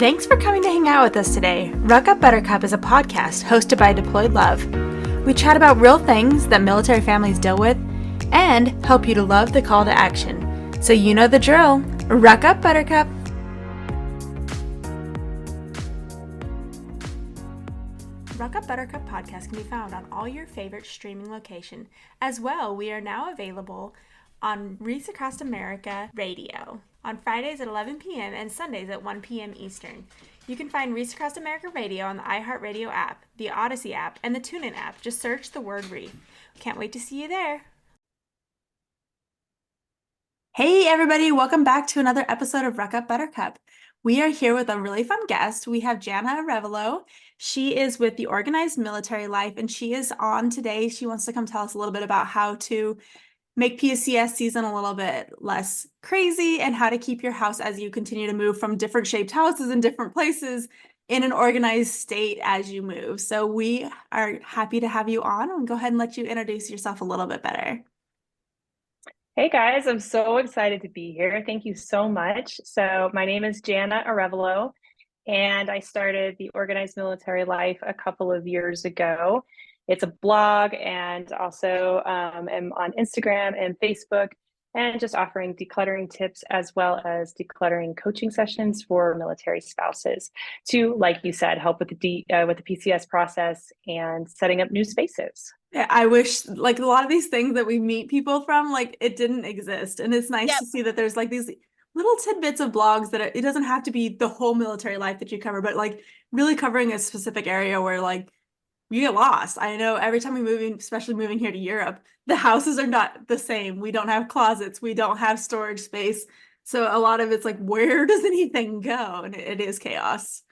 Thanks for coming to hang out with us today. Ruck Up Buttercup is a podcast hosted by Deployed Love. We chat about real things that military families deal with and help you to love the call to action. So you know the drill. Ruck Up Buttercup. Ruck Up Buttercup podcast can be found on all your favorite streaming locations. As well, we are now available on Reach Across America Radio on Fridays at 11 p.m. and Sundays at 1 p.m. Eastern. You can find Reach Across America Radio on the iHeartRadio app, the Odyssey app, and the TuneIn app. Just search the word Reach. Can't wait to see you there. Hey everybody, welcome back to another episode of Ruck Up Buttercup. We are here with a really fun guest. We have Jana Arevalo. She is with the Organized Military Life, and she is on today. She wants to come tell us a little bit about how to make PCS season a little bit less crazy and how to keep your house as you continue to move from different shaped houses in different places in an organized state as you move. So we are happy to have you on, and go ahead and let you introduce yourself a little bit better. Hey guys, I'm so excited to be here. Thank you so much. So my name is Jana Arevalo, and I started the Organized Military Life a couple of years ago. It's a blog, and also am on Instagram and Facebook, and just offering decluttering tips as well as decluttering coaching sessions for military spouses to, like you said, help with the PCS process and setting up new spaces. Yeah, I wish like a lot of these things that we meet people from, like it didn't exist. And it's nice to see that there's like these little tidbits of blogs that it doesn't have to be the whole military life that you cover, but like really covering a specific area where like you get lost. I know every time we move, especially moving here to Europe, the houses are not the same. We don't have closets. We don't have storage space. So a lot of it's like, where does anything go? And it is chaos.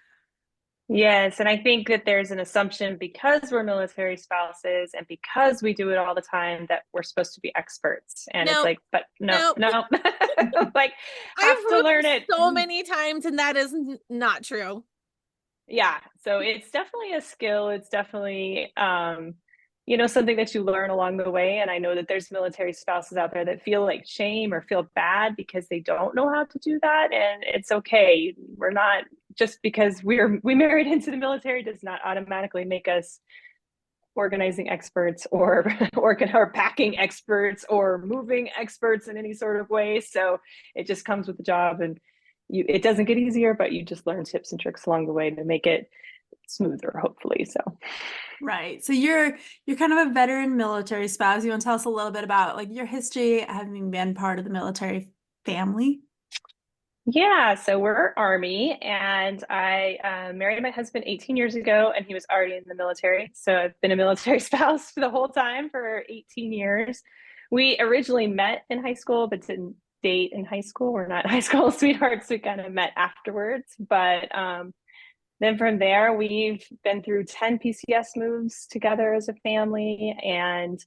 Yes, and I think that there's an assumption because we're military spouses and because we do it all the time that we're supposed to be experts. And it's like, but no. Like, have to learn it so many times, and that is not true. Yeah, so it's definitely a skill. It's definitely something that you learn along the way. And I know that there's military spouses out there that feel like shame or feel bad because they don't know how to do that. And it's okay. We're not, just because we married into the military does not automatically make us organizing experts or packing experts or moving experts in any sort of way. So it just comes with the job, and it doesn't get easier, but you just learn tips and tricks along the way to make it smoother, hopefully. So right. So you're kind of a veteran military spouse. You want to tell us a little bit about like your history having been part of the military family? Yeah, so we're Army, and I married my husband 18 years ago, and he was already in the military. So I've been a military spouse for the whole time for 18 years. We originally met in high school, but didn't date in high school. We're not high school sweethearts. We kind of met afterwards. But then from there, we've been through 10 PCS moves together as a family, and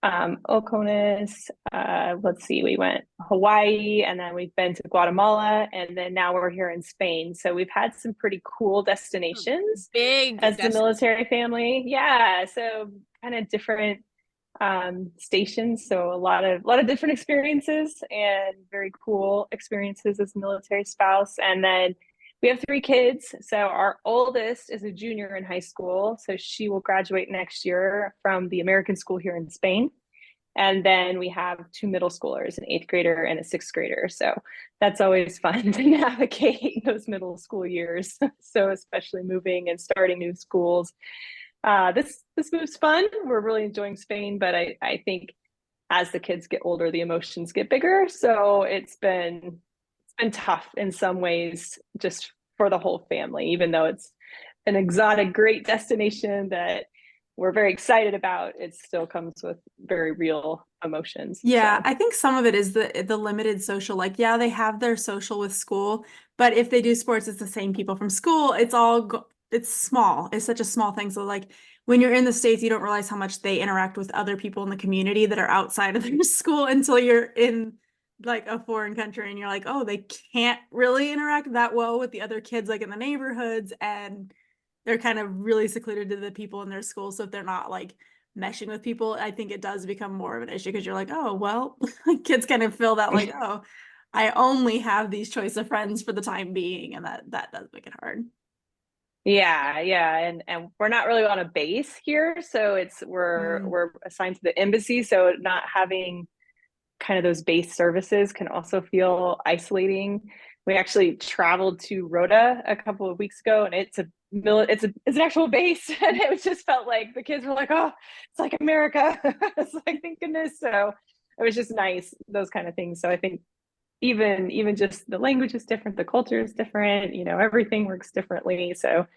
Oconus, let's see, we went Hawaii, and then we've been to Guatemala, and then now we're here in Spain. So we've had some pretty cool destinations as the military family. Yeah, so kind of different stations. So a lot of different experiences and very cool experiences as a military spouse. And then we have 3 kids. So our oldest is a junior in high school. So she will graduate next year from the American school here in Spain. And then we have 2 middle schoolers, an 8th grader and a 6th grader. So that's always fun to navigate those middle school years. So especially moving and starting new schools. This move's fun. We're really enjoying Spain, but I think as the kids get older, the emotions get bigger. So it's been tough in some ways, just for the whole family, even though it's an exotic, great destination that we're very excited about. It still comes with very real emotions. Yeah, so I think some of it is the limited social, like, yeah, they have their social with school, but if they do sports, it's the same people from school. It's small. It's such a small thing. So like when you're in the States, you don't realize how much they interact with other people in the community that are outside of their school until you're in like a foreign country and you're like, oh, they can't really interact that well with the other kids like in the neighborhoods, and they're kind of really secluded to the people in their school. So if they're not like meshing with people, I think it does become more of an issue because you're like, oh, well, kids kind of feel that like, oh, I only have these choice of friends for the time being, and that does make it hard. Yeah, and we're not really on a base here, so we're assigned to the embassy, so not having kind of those base services can also feel isolating. We actually traveled to Rhoda a couple of weeks ago, and it's an actual base, and it just felt like the kids were like, "Oh, it's like America." It's like, thank goodness. So it was just nice, those kind of things. So I think even just the language is different, the culture is different, everything works differently. So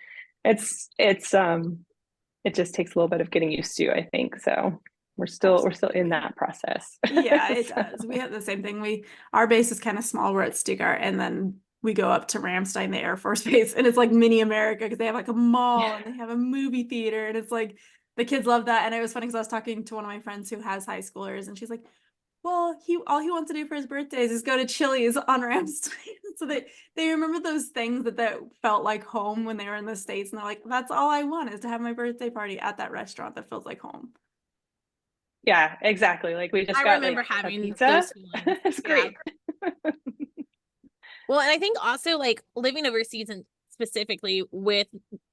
it's it just takes a little bit of getting used to, I think. So we're still in that process. Yeah, it So, does. We have the same thing. Our base is kind of small. We're at Stuttgart, and then we go up to Ramstein, the Air Force Base, and it's like mini America because they have like a mall and they have a movie theater, and it's like the kids love that. And it was funny because I was talking to one of my friends who has high schoolers, and she's like, "Well, he all he wants to do for his birthdays is go to Chili's on Ramstein." So they remember those things that felt like home when they were in the States, and they're like, "That's all I want is to have my birthday party at that restaurant that feels like home." yeah, exactly. Like we just I got remember like a having pizza. those feelings. It's Yeah. great. Well, and I think also like living overseas and specifically with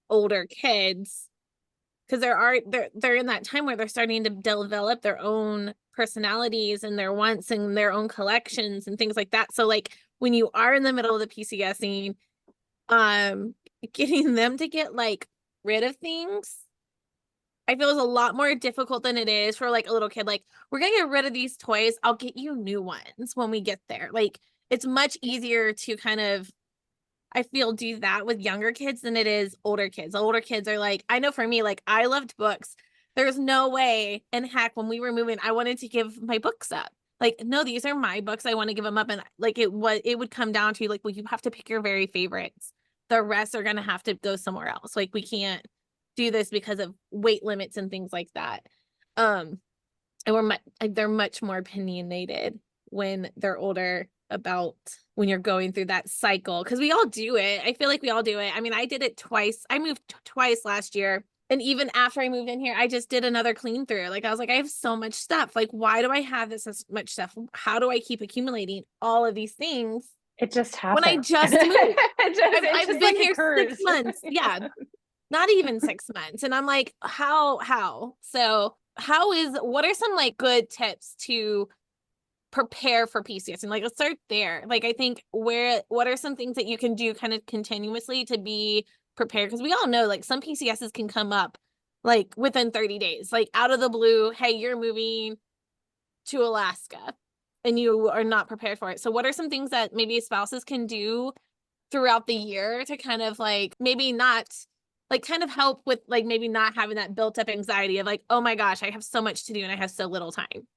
older kids, because they're in that time where they're starting to develop their own personalities and their wants and their own collections and things like that. So like when you are in the middle of the PCSing, getting them to get like rid of things, I feel is a lot more difficult than it is for like a little kid. Like, we're gonna get rid of these toys. I'll get you new ones when we get there. Like, it's much easier to kind of, I feel, do that with younger kids than it is older kids. Older kids are like, I know for me, like, I loved books. There's no way. And heck, when we were moving, I wanted to give my books up. Like, no, these are my books. I want to give them up. And like, it would come down to like, well, you have to pick your very favorites. The rest are gonna have to go somewhere else. Like, we can't do this because of weight limits and things like that. And they're much more opinionated when they're older about when you're going through that cycle, because we all do it. I feel like we all do it. I mean, I did it twice. I moved twice last year, and even after I moved in here, I just did another clean through. Like, I was like, I have so much stuff. Like, why do I have this much stuff? How do I keep accumulating all of these things It just when I happens. just moved? I've Just been like here occurs. 6 months. Yeah, not even 6 months. And I'm like, how? So what are some like good tips to prepare for PCS? And like, let's start there. Like, I think what are some things that you can do kind of continuously to be prepared? Because we all know like some PCSs can come up like within 30 days, like out of the blue. Hey, you're moving to Alaska and you are not prepared for it. So what are some things that maybe spouses can do throughout the year to kind of like maybe not like kind of help with like maybe not having that built up anxiety of like, oh my gosh, I have so much to do and I have so little time?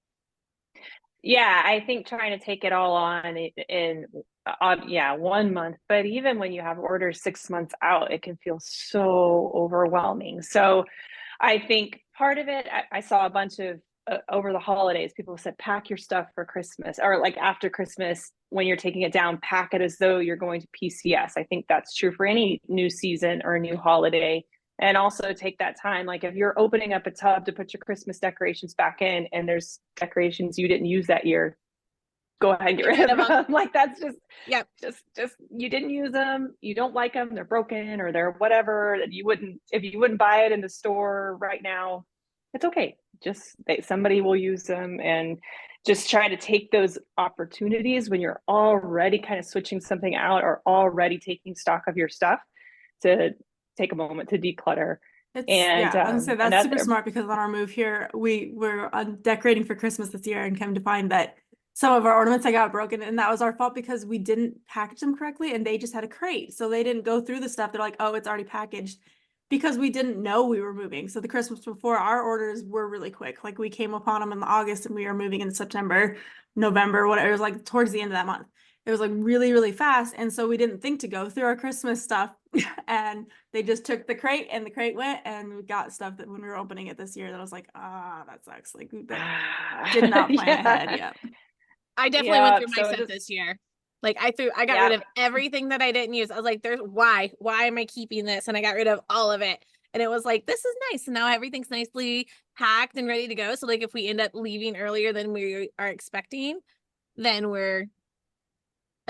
Yeah, I think trying to take it all on in yeah, 1 month, but even when you have orders 6 months out, it can feel so overwhelming. So I think part of it, I saw a bunch of over the holidays, people said, pack your stuff for Christmas, or like after Christmas, when you're taking it down, pack it as though you're going to PCS. I think that's true for any new season or a new holiday. And also take that time. Like if you're opening up a tub to put your Christmas decorations back in and there's decorations you didn't use that year, go ahead and get rid of them. Like that's Yep. just you didn't use them, you don't like them, they're broken or they're whatever, that you wouldn't, if you wouldn't buy it in the store right now, it's okay. Just somebody will use them. And just try to take those opportunities when you're already kind of switching something out or already taking stock of your stuff to take a moment to declutter. And Yeah, I was gonna say that's super another smart because on our move here, we were decorating for Christmas this year and came to find that some of our ornaments had got broken, and that was our fault because we didn't package them correctly and they just had a crate. So they didn't go through the stuff. They're like, oh, it's already packaged because we didn't know we were moving. So the Christmas before, our orders were really quick. Like we came upon them in August and we were moving in September, November, whatever. It was like towards the end of that month. It was like really, really fast. And so we didn't think to go through our Christmas stuff. And they just took the crate and the crate went, and we got stuff that when we were opening it this year that I was like, that sucks. Like that did not plan ahead. Yeah. I definitely went through my so set just this year. Like I got rid yeah. of everything that I didn't use. I was like, why am I keeping this? And I got rid of all of it. And it was like, this is nice. And now everything's nicely packed and ready to go. So like if we end up leaving earlier than we are expecting, then we're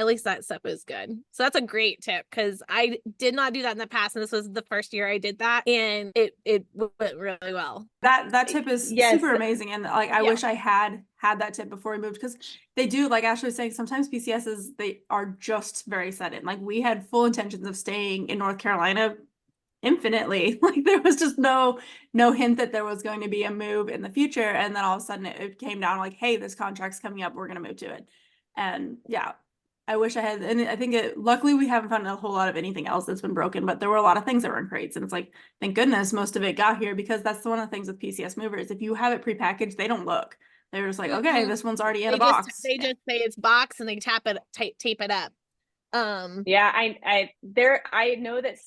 At least that stuff is good. So that's a great tip because I did not do that in the past, and this was the first year I did that, and it went really well. That tip is Yes. super amazing, and like I wish I had that tip before we moved, because they do, like Ashley was saying, sometimes PCSs, they are just very set in. Like we had full intentions of staying in North Carolina infinitely. Like there was just no hint that there was going to be a move in the future, and then all of a sudden it came down like, hey, this contract's coming up, we're gonna move to it. And yeah, I wish I had, and I think luckily we haven't found a whole lot of anything else that's been broken, but there were a lot of things that were in crates, and it's like, thank goodness most of it got here, because that's one of the things with PCS movers. If you have it prepackaged, they don't look. They're just like, okay, this one's already in a box. They just say it's box and they tape it up. Yeah, I know that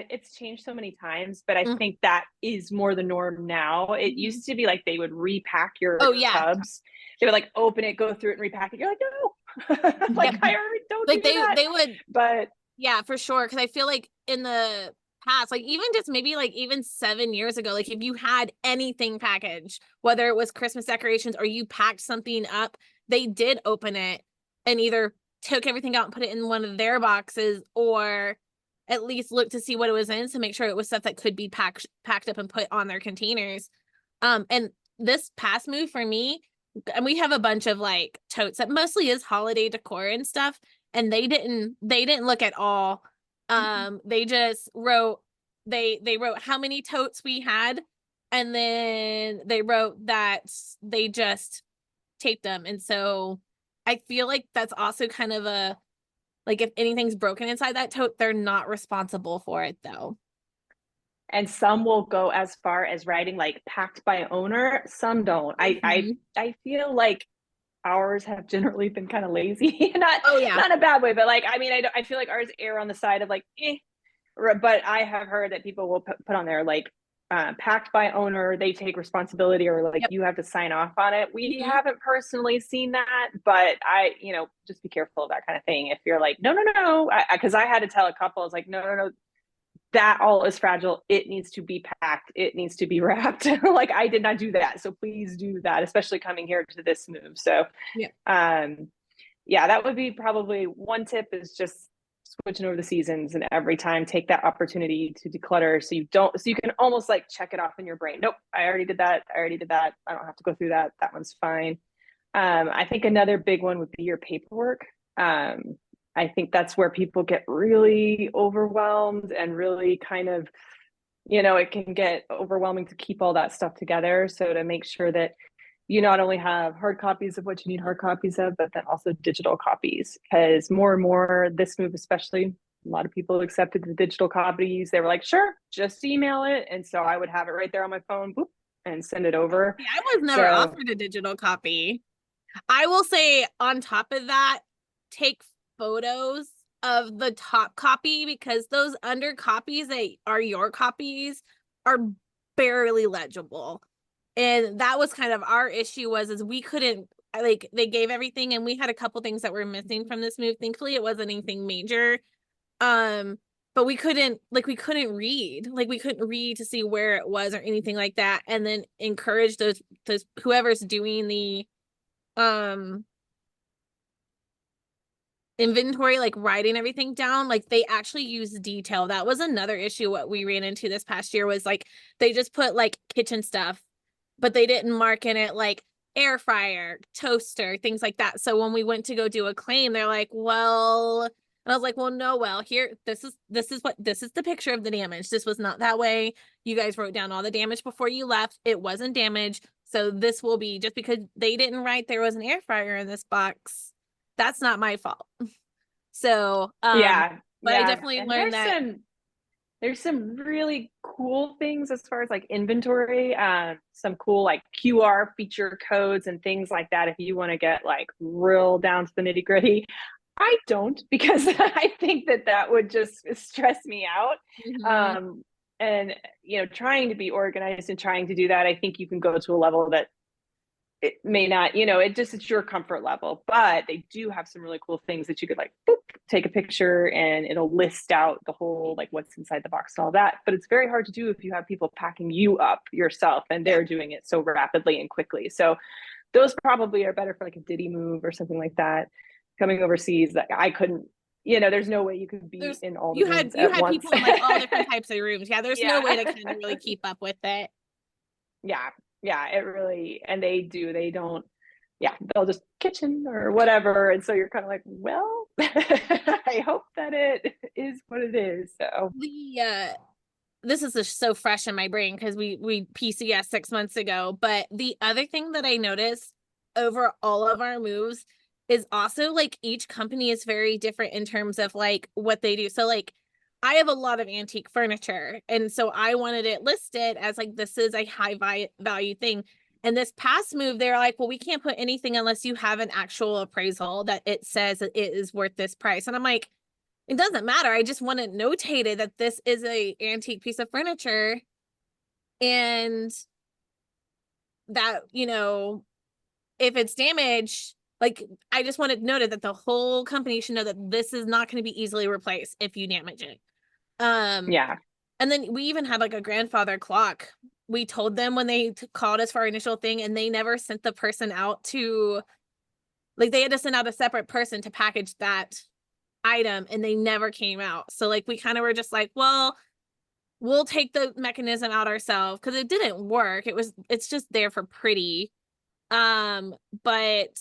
it's changed so many times, but I think that is more the norm now. It used to be like they would repack your tubs. They would like open it, go through it, and repack it. You're like, no. Like I already don't like do that. They would, but yeah, for sure. Because I feel like in the past, like even just maybe like even 7 years ago, like if you had anything packaged, whether it was Christmas decorations or you packed something up, they did open it and either took everything out and put it in one of their boxes, or at least look to see what it was in to make sure it was stuff that could be packed up and put on their containers. And this past move for me, and we have a bunch of like totes that mostly is holiday decor and stuff, and they didn't look at all. They just wrote they wrote how many totes we had, and then they wrote that they just taped them. And so I feel like that's also kind of a, like if anything's broken inside that tote, they're not responsible for it though. And some will go as far as writing like packed by owner. Some don't. I feel like ours have generally been kind of lazy. not in a bad way, but like I mean, I feel like ours err on the side of like but I have heard that people will put on there like packed by owner, they take responsibility, or like you have to sign off on it. We haven't personally seen that, but I, just be careful of that kind of thing. If you're like, no, because I had to tell a couple, I was like, no, that all is fragile. It needs to be packed. It needs to be wrapped. Like I did not do that. So please do that, especially coming here to this move. So that would be probably one tip, is just switching over the seasons, and every time take that opportunity to declutter, so you can almost like check it off in your brain. Nope, I already did that. I don't have to go through that. That one's fine. I think another big one would be your paperwork. I think that's where people get really overwhelmed, and really kind of, it can get overwhelming to keep all that stuff together. So to make sure that you not only have hard copies of what you need hard copies of, but then also digital copies, because more and more this move, especially, a lot of people accepted the digital copies. They were like, sure, just email it. And so I would have it right there on my phone, boop, and send it over. I was never offered a digital copy. I will say on top of that, take photos of the top copy, because those under copies that are your copies are barely legible. And that was kind of our issue, is we couldn't, like, they gave everything and we had a couple things that were missing from this move. Thankfully it wasn't anything major. But we couldn't read. Like we couldn't read to see where it was or anything like that. And then encourage those whoever's doing the inventory, like writing everything down, like they actually use detail. That was another issue what we ran into this past year, was like they just put like kitchen stuff, but they didn't mark in it like air fryer, toaster, things like that. So when we went to go do a claim, they're like, well, and I was like, well, no, well, here, this is the picture of the damage. This was not that way. You guys wrote down all the damage before you left. It wasn't damage. So this will be, just because they didn't write there was an air fryer in this box, that's not my fault. So I definitely learned that there's some really cool things as far as like inventory, some cool like QR feature codes and things like that if you want to get like real down to the nitty gritty. I don't, because I think that would just stress me out. And trying to be organized and trying to do that, I think you can go to a level that it may not, it's your comfort level, but they do have some really cool things that you could like, boop, take a picture and it'll list out the whole, like what's inside the box and all that. But it's very hard to do if you have people packing you up yourself and they're doing it so rapidly and quickly. So those probably are better for like a Diddy move or something like that. coming overseas that I couldn't, there's no way you could be in all the rooms you at had once. people in like all different types of rooms. Yeah, there's no Yeah. way to kind of really keep up with it. Yeah. Yeah. It really, and they don't, yeah, they'll just kitchen or whatever. And so you're kind of like, well, I hope that it is what it is. So This is just so fresh in my brain because we PCS 6 months ago. But the other thing that I noticed over all of our moves is also like each company is very different in terms of like what they do. So like I have a lot of antique furniture, and so I wanted it listed as like this is a high value thing. And this past move, they're like, well, we can't put anything unless you have an actual appraisal that it says it is worth this price. And I'm like, it doesn't matter. I just want it notated that this is a antique piece of furniture and that, if it's damaged, like I just want it noted that the whole company should know that this is not going to be easily replaced if you damage it. yeah. And then we even had like a grandfather clock. We told them when they called us for our initial thing, and they never sent the person out to, like, they had to send out a separate person to package that item, and they never came out. So like we kind of were just like, well, we'll take the mechanism out ourselves because it didn't work. It's just there for pretty. But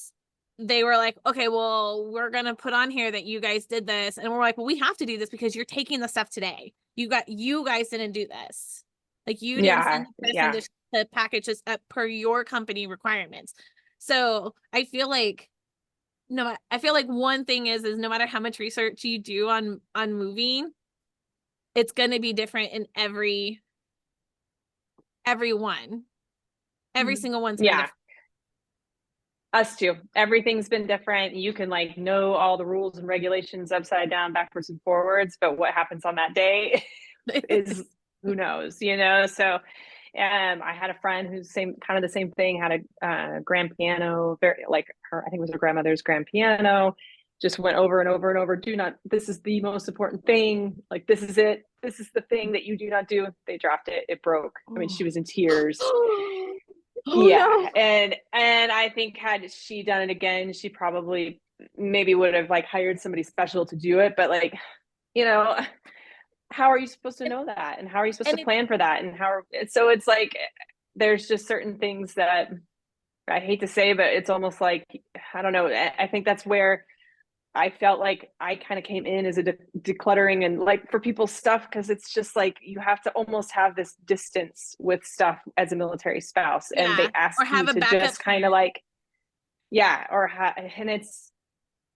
they were like, okay, well, we're gonna put on here that you guys did this, and we're like, well, we have to do this because you're taking the stuff today. You guys didn't do this. Like you didn't send the person to package this up per your company requirements. So I feel like one thing is no matter how much research you do on moving, it's going to be different in every one. Every single one's gonna be different. Us too. Everything's been different. You can like know all the rules and regulations upside down, backwards and forwards, but what happens on that day is who knows, So I had a friend who's kind of the same thing, had a grand piano, very like I think it was her grandmother's grand piano, just went over and over and over. This is the most important thing. Like, this is it. This is the thing that you do not do. They dropped it. It broke. I mean, she was in tears. No. And I think had she done it again, she probably maybe would have like hired somebody special to do it. But like, how are you supposed to know that? And how are you supposed to plan for that? And so it's like, there's just certain things that I hate to say, but it's almost like, I don't know. I think that's where I felt like I kind of came in as a decluttering and like for people's stuff, because it's just like you have to almost have this distance with stuff as a military spouse, and they ask you to just kind of like, and it's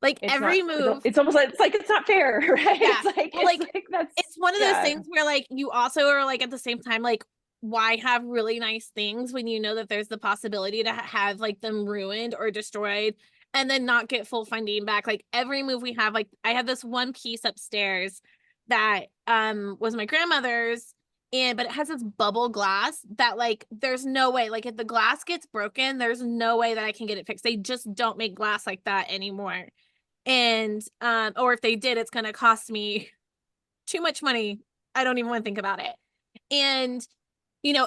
like every move. It's almost like it's not fair, right? Yeah. It's one of those things where like you also are like at the same time like, why have really nice things when you know that there's the possibility to have like them ruined or destroyed and then not get full funding back. Like every move we have, like I have this one piece upstairs that was my grandmother's, but it has this bubble glass that like there's no way, like if the glass gets broken, there's no way that I can get it fixed. They just don't make glass like that anymore. And or if they did, it's gonna cost me too much money. I don't even want to think about it. And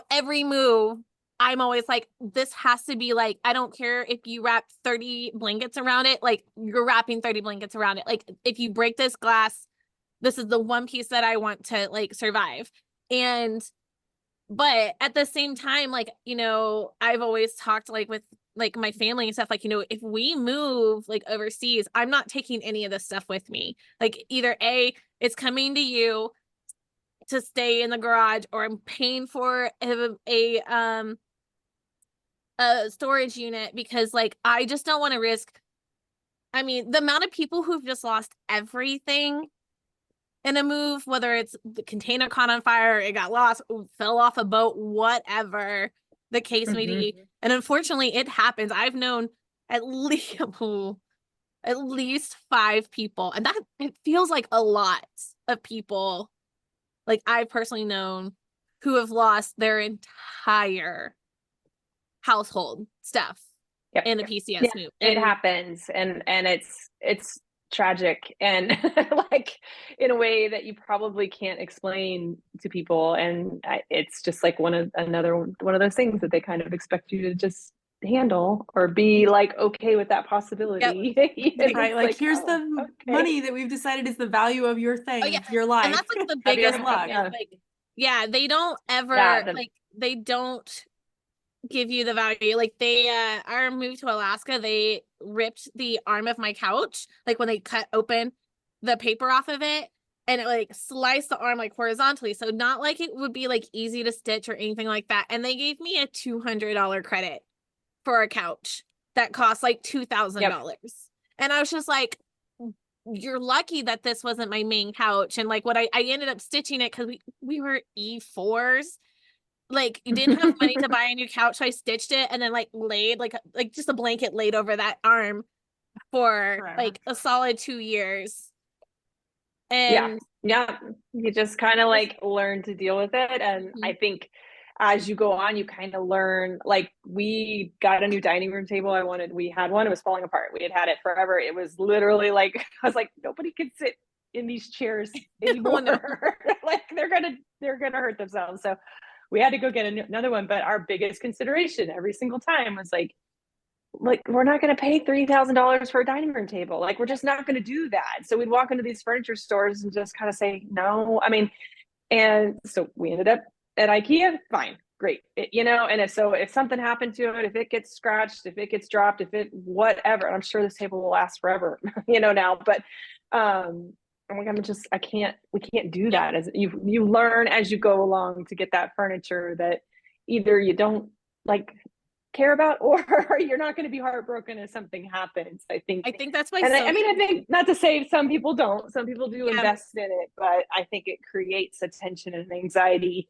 every move I'm always like, this has to be like, I don't care if you wrap 30 blankets around it, like you're wrapping 30 blankets around it. Like if you break this glass, this is the one piece that I want to like survive. But at the same time, like, I've always talked like with like my family and stuff, like, if we move like overseas, I'm not taking any of this stuff with me. Like either it's coming to you to stay in the garage, or I'm paying for a storage unit, because like I just don't want to risk. I mean, the amount of people who've just lost everything in a move, whether it's the container caught on fire, it got lost, fell off a boat, whatever the case may be. And unfortunately, it happens. I've known at least 5 people, and that it feels like a lot of people. Like I've personally known who have lost their entire household stuff in a PCS move. It happens, and it's tragic, and like in a way that you probably can't explain to people, and it's just like one of those things that they kind of expect you to just handle or be like okay with that possibility. Right, like here's the money that we've decided is the value of your thing, your life. And that's like the Have your biggest luck. thing is, like, yeah, they don't ever like they don't give you the value. Like they our move to Alaska, they ripped the arm of my couch, like when they cut open the paper off of it, and it like sliced the arm like horizontally, so not like it would be like easy to stitch or anything like that. And they gave me a $200 credit for a couch that cost like $2,000. And I was just like, you're lucky that this wasn't my main couch. And like what I ended up stitching it because we were E4s, like you didn't have money to buy a new couch, so I stitched it and then like laid like just a blanket laid over that arm for like a solid 2 years. And you just kind of like learn to deal with it. And I think as you go on, you kind of learn. Like we got a new dining room table. We had one, it was falling apart. We had it forever. It was literally like, I was like, nobody can sit in these chairs anymore. Like they're gonna hurt themselves. So we had to go get another one. But our biggest consideration every single time was like we're not going to pay $3,000 for a dining room table. Like we're just not going to do that. So we'd walk into these furniture stores and just kind of say no. I mean, and so we ended up at IKEA. Fine, great, and if something happened to it, if it gets scratched, if it gets dropped, if it whatever, and I'm sure this table will last forever, now. But I'm like, we can't do that. As you learn as you go along to get that furniture that either you don't like care about or you're not going to be heartbroken if something happens. I think that's why. And I think, not to say some people don't, some people do invest in it, but I think it creates a tension and anxiety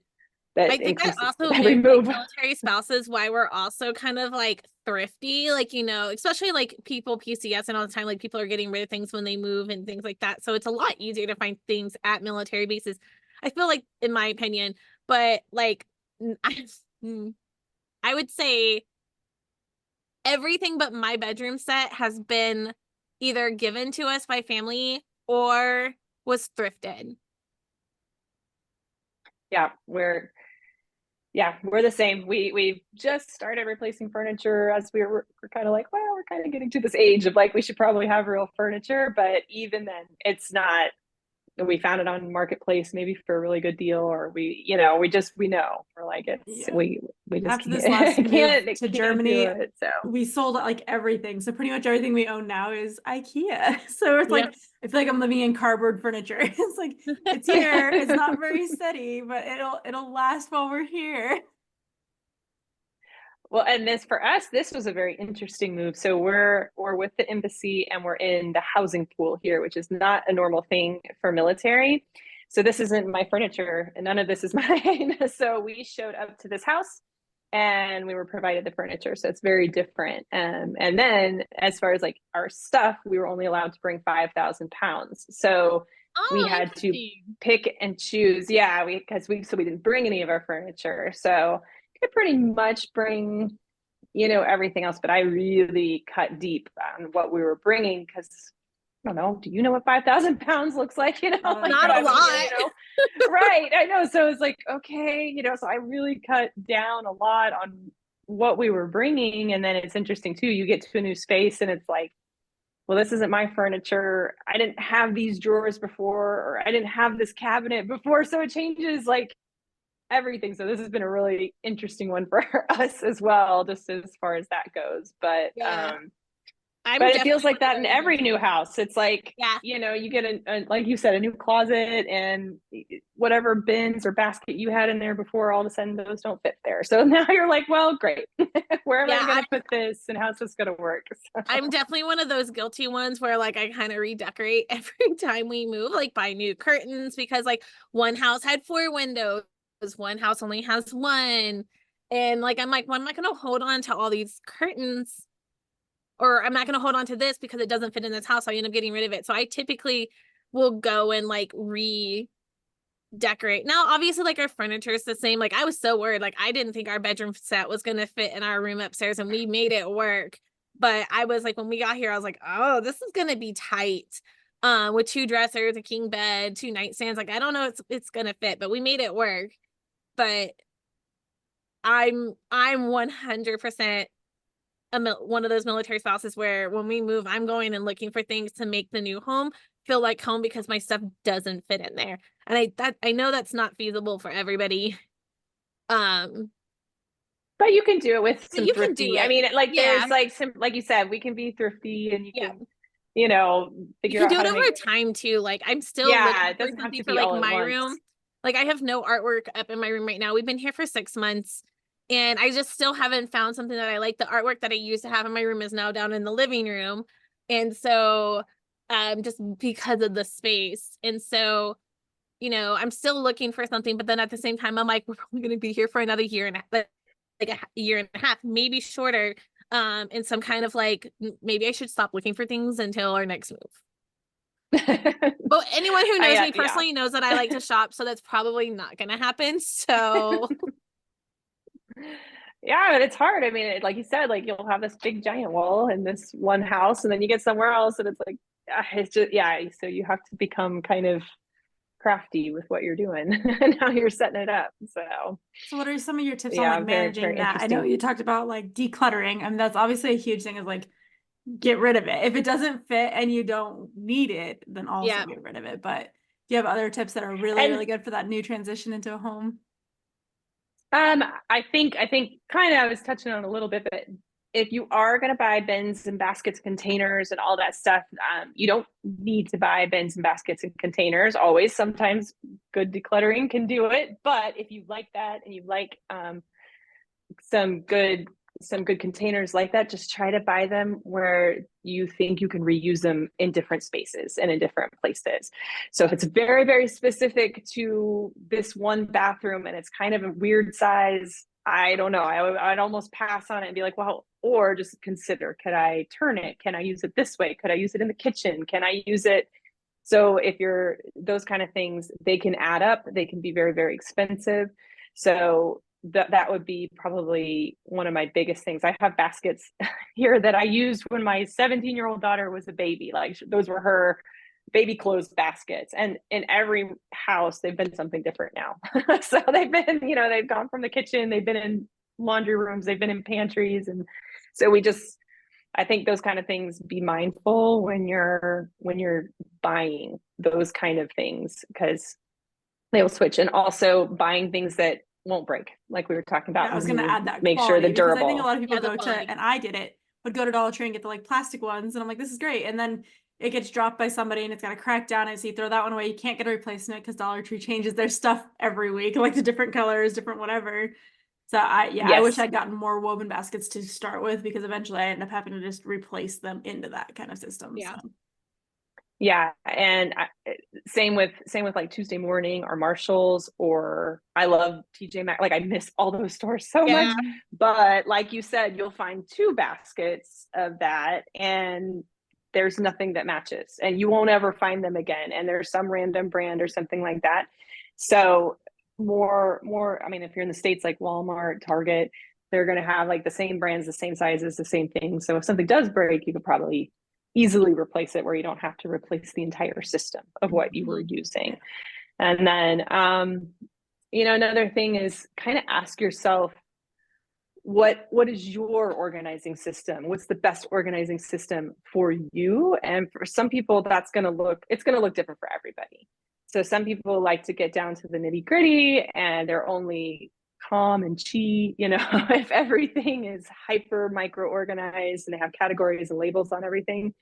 that I think that also every gives move. Like, military spouses why we're also kind of like thrifty, like, especially like people PCS and all the time, like people are getting rid of things when they move and things like that. So it's a lot easier to find things at military bases, I feel like, in my opinion. But like I would say everything but my bedroom set has been either given to us by family or was thrifted. Yeah, we're the same. We've just started replacing furniture as we're kind of like, well, we're kind of getting to this age of like we should probably have real furniture, but even then it's not. We found it on Marketplace maybe for a really good deal, or we know we're like we just after this last move to Germany, so we sold like everything. So pretty much everything we own now is IKEA. So it's like I feel like I'm living in cardboard furniture. It's like it's here. It's not very steady, but it'll last while we're here. Well, and for us, this was a very interesting move. So we're with the embassy and we're in the housing pool here, which is not a normal thing for military. So this isn't my furniture and none of this is mine. So we showed up to this house and we were provided the furniture. So it's very different. And then as far as like our stuff, we were only allowed to bring 5,000 pounds. So we had to pick and choose. Yeah, because we didn't bring any of our furniture. So could pretty much bring everything else, but I really cut deep on what we were bringing because I don't know, do you know what 5,000 pounds looks like? Like, not a lot. Right, I know. So it's like, okay, so I really cut down a lot on what we were bringing. And then it's interesting too, you get to a new space and it's like, well, this isn't my furniture, I didn't have these drawers before, or I didn't have this cabinet before, so it changes like everything. So this has been a really interesting one for us as well, just as far as that goes. But but it feels like that in every new house. It's like, you get like you said, a new closet, and whatever bins or basket you had in there before, all of a sudden those don't fit there. So now you're like, well, great. Where am I going to put this, and how's this going to work? So. I'm definitely one of those guilty ones where like I kind of redecorate every time we move, like buy new curtains, because like one house had 4 windows, one house only has 1, and like I'm like, well, I'm not going to hold on to all these curtains, or I'm not going to hold on to this because it doesn't fit in this house, so I end up getting rid of it. So I typically will go and like redecorate. Now obviously like our furniture is the same. Like I was so worried, like I didn't think our bedroom set was going to fit in our room upstairs, and we made it work. But I was like, when we got here, I was like, oh, this is going to be tight. With 2 dressers, a king bed, 2 nightstands. Like I don't know, it's going to fit, but we made it work. But I'm 100% one of those military spouses where when we move, I'm going and looking for things to make the new home feel like home because my stuff doesn't fit in there. And I know that's not feasible for everybody. But you can do it with some you can do thrifty. it. I mean, like Yeah. there's like some, like you said, we can be thrifty and you Yeah. can, you know, You figure can out do how it to over make. time too. Like I'm still Yeah, looking it for doesn't have something to for be like all at my once. room. Like I have no artwork up in my room right now. We've been here for 6 months and I just still haven't found something that I like. The artwork that I used to have in my room is now down in the living room. And so just because of the space. And so, you know, I'm still looking for something, but then at the same time, I'm like, we're probably going to be here for another year and like a year and a half, maybe shorter. And some kind of like, maybe I should stop looking for things until our next move. But anyone who knows me personally knows that I like to shop, so that's probably not going to happen. So yeah, but it's hard. I mean, like you said, like you'll have this big giant wall in this one house, and then you get somewhere else, and it's like it's just So you have to become kind of crafty with what you're doing and how you're setting it up. So what are some of your tips on yeah, like very, managing very that? I know interesting. you talked about like decluttering. I mean, that's obviously a huge thing is like get rid of it. If it doesn't fit and you don't need it, then also yeah. get rid of it. But do you have other tips that are really, And really good for that new transition into a home? I think kind of I was touching on a little bit, but if you are going to buy bins and baskets, containers, and all that stuff, you don't need to buy bins and baskets and containers always. Sometimes good decluttering can do it, but if you like that and you like some good containers like that, just try to buy them where you think you can reuse them in different spaces and in different places. So if it's very, very specific to this one bathroom and it's kind of a weird size, I don't know, I'd almost pass on it and be like, well, or just consider, could I turn it? Can I use it this way? Could I use it in the kitchen? Can I use it? So if you're those kind of things, they can add up, they can be very, very expensive. So that would be probably one of my biggest things. I have baskets here that I used when my 17-year-old daughter was a baby. Like those were her baby clothes baskets. And in every house, they've been something different now. So they've been, they've gone from the kitchen, they've been in laundry rooms, they've been in pantries. And so I think those kind of things, be mindful when you're buying those kind of things, because they will switch. And also buying things that won't break, like we were talking about. Yeah, I was going to add that Make sure quality they're because I think a durable. lot of people Yeah, the go to, quality. and I did it, would go to Dollar Tree and get the like plastic ones. And I'm like, this is great. And then it gets dropped by somebody and it's got a crack down. And so you throw that one away. You can't get a replacement because Dollar Tree changes their stuff every week, like the different colors, different whatever. So I wish Yes. I'd gotten more woven baskets to start with because eventually I end up having to just replace them into that kind of system. Yeah. So. Yeah, and same with like Tuesday Morning or Marshalls, or I love TJ Maxx. Like I miss all those stores so much. But like you said, you'll find two baskets of that and there's nothing that matches and you won't ever find them again. And there's some random brand or something like that. So more, I mean, if you're in the States, like Walmart, Target, they're going to have like the same brands, the same sizes, the same thing. So if something does break, you could probably easily replace it where you don't have to replace the entire system of what you were using. And then another thing is kind of ask yourself, what is your organizing system? What's the best organizing system for you? And for some people, it's going to look different for everybody. So some people like to get down to the nitty gritty and they're only calm and chi, if everything is hyper micro organized and they have categories and labels on everything.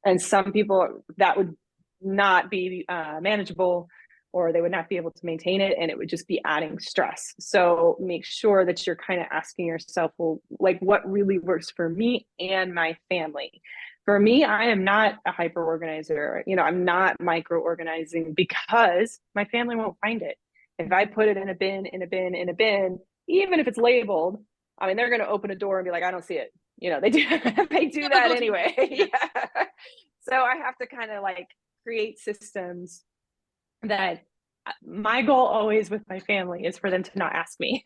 And some people that would not be manageable, or they would not be able to maintain it, and it would just be adding stress. So make sure that you're kind of asking yourself, well, like what really works for me and my family. For me, I am not a hyper organizer. I'm not micro organizing because my family won't find it. If I put it in a bin, even if it's labeled, I mean, they're going to open a door and be like, I don't see it. They do that anyway. Yeah. So I have to kind of like create systems that my goal always with my family is for them to not ask me.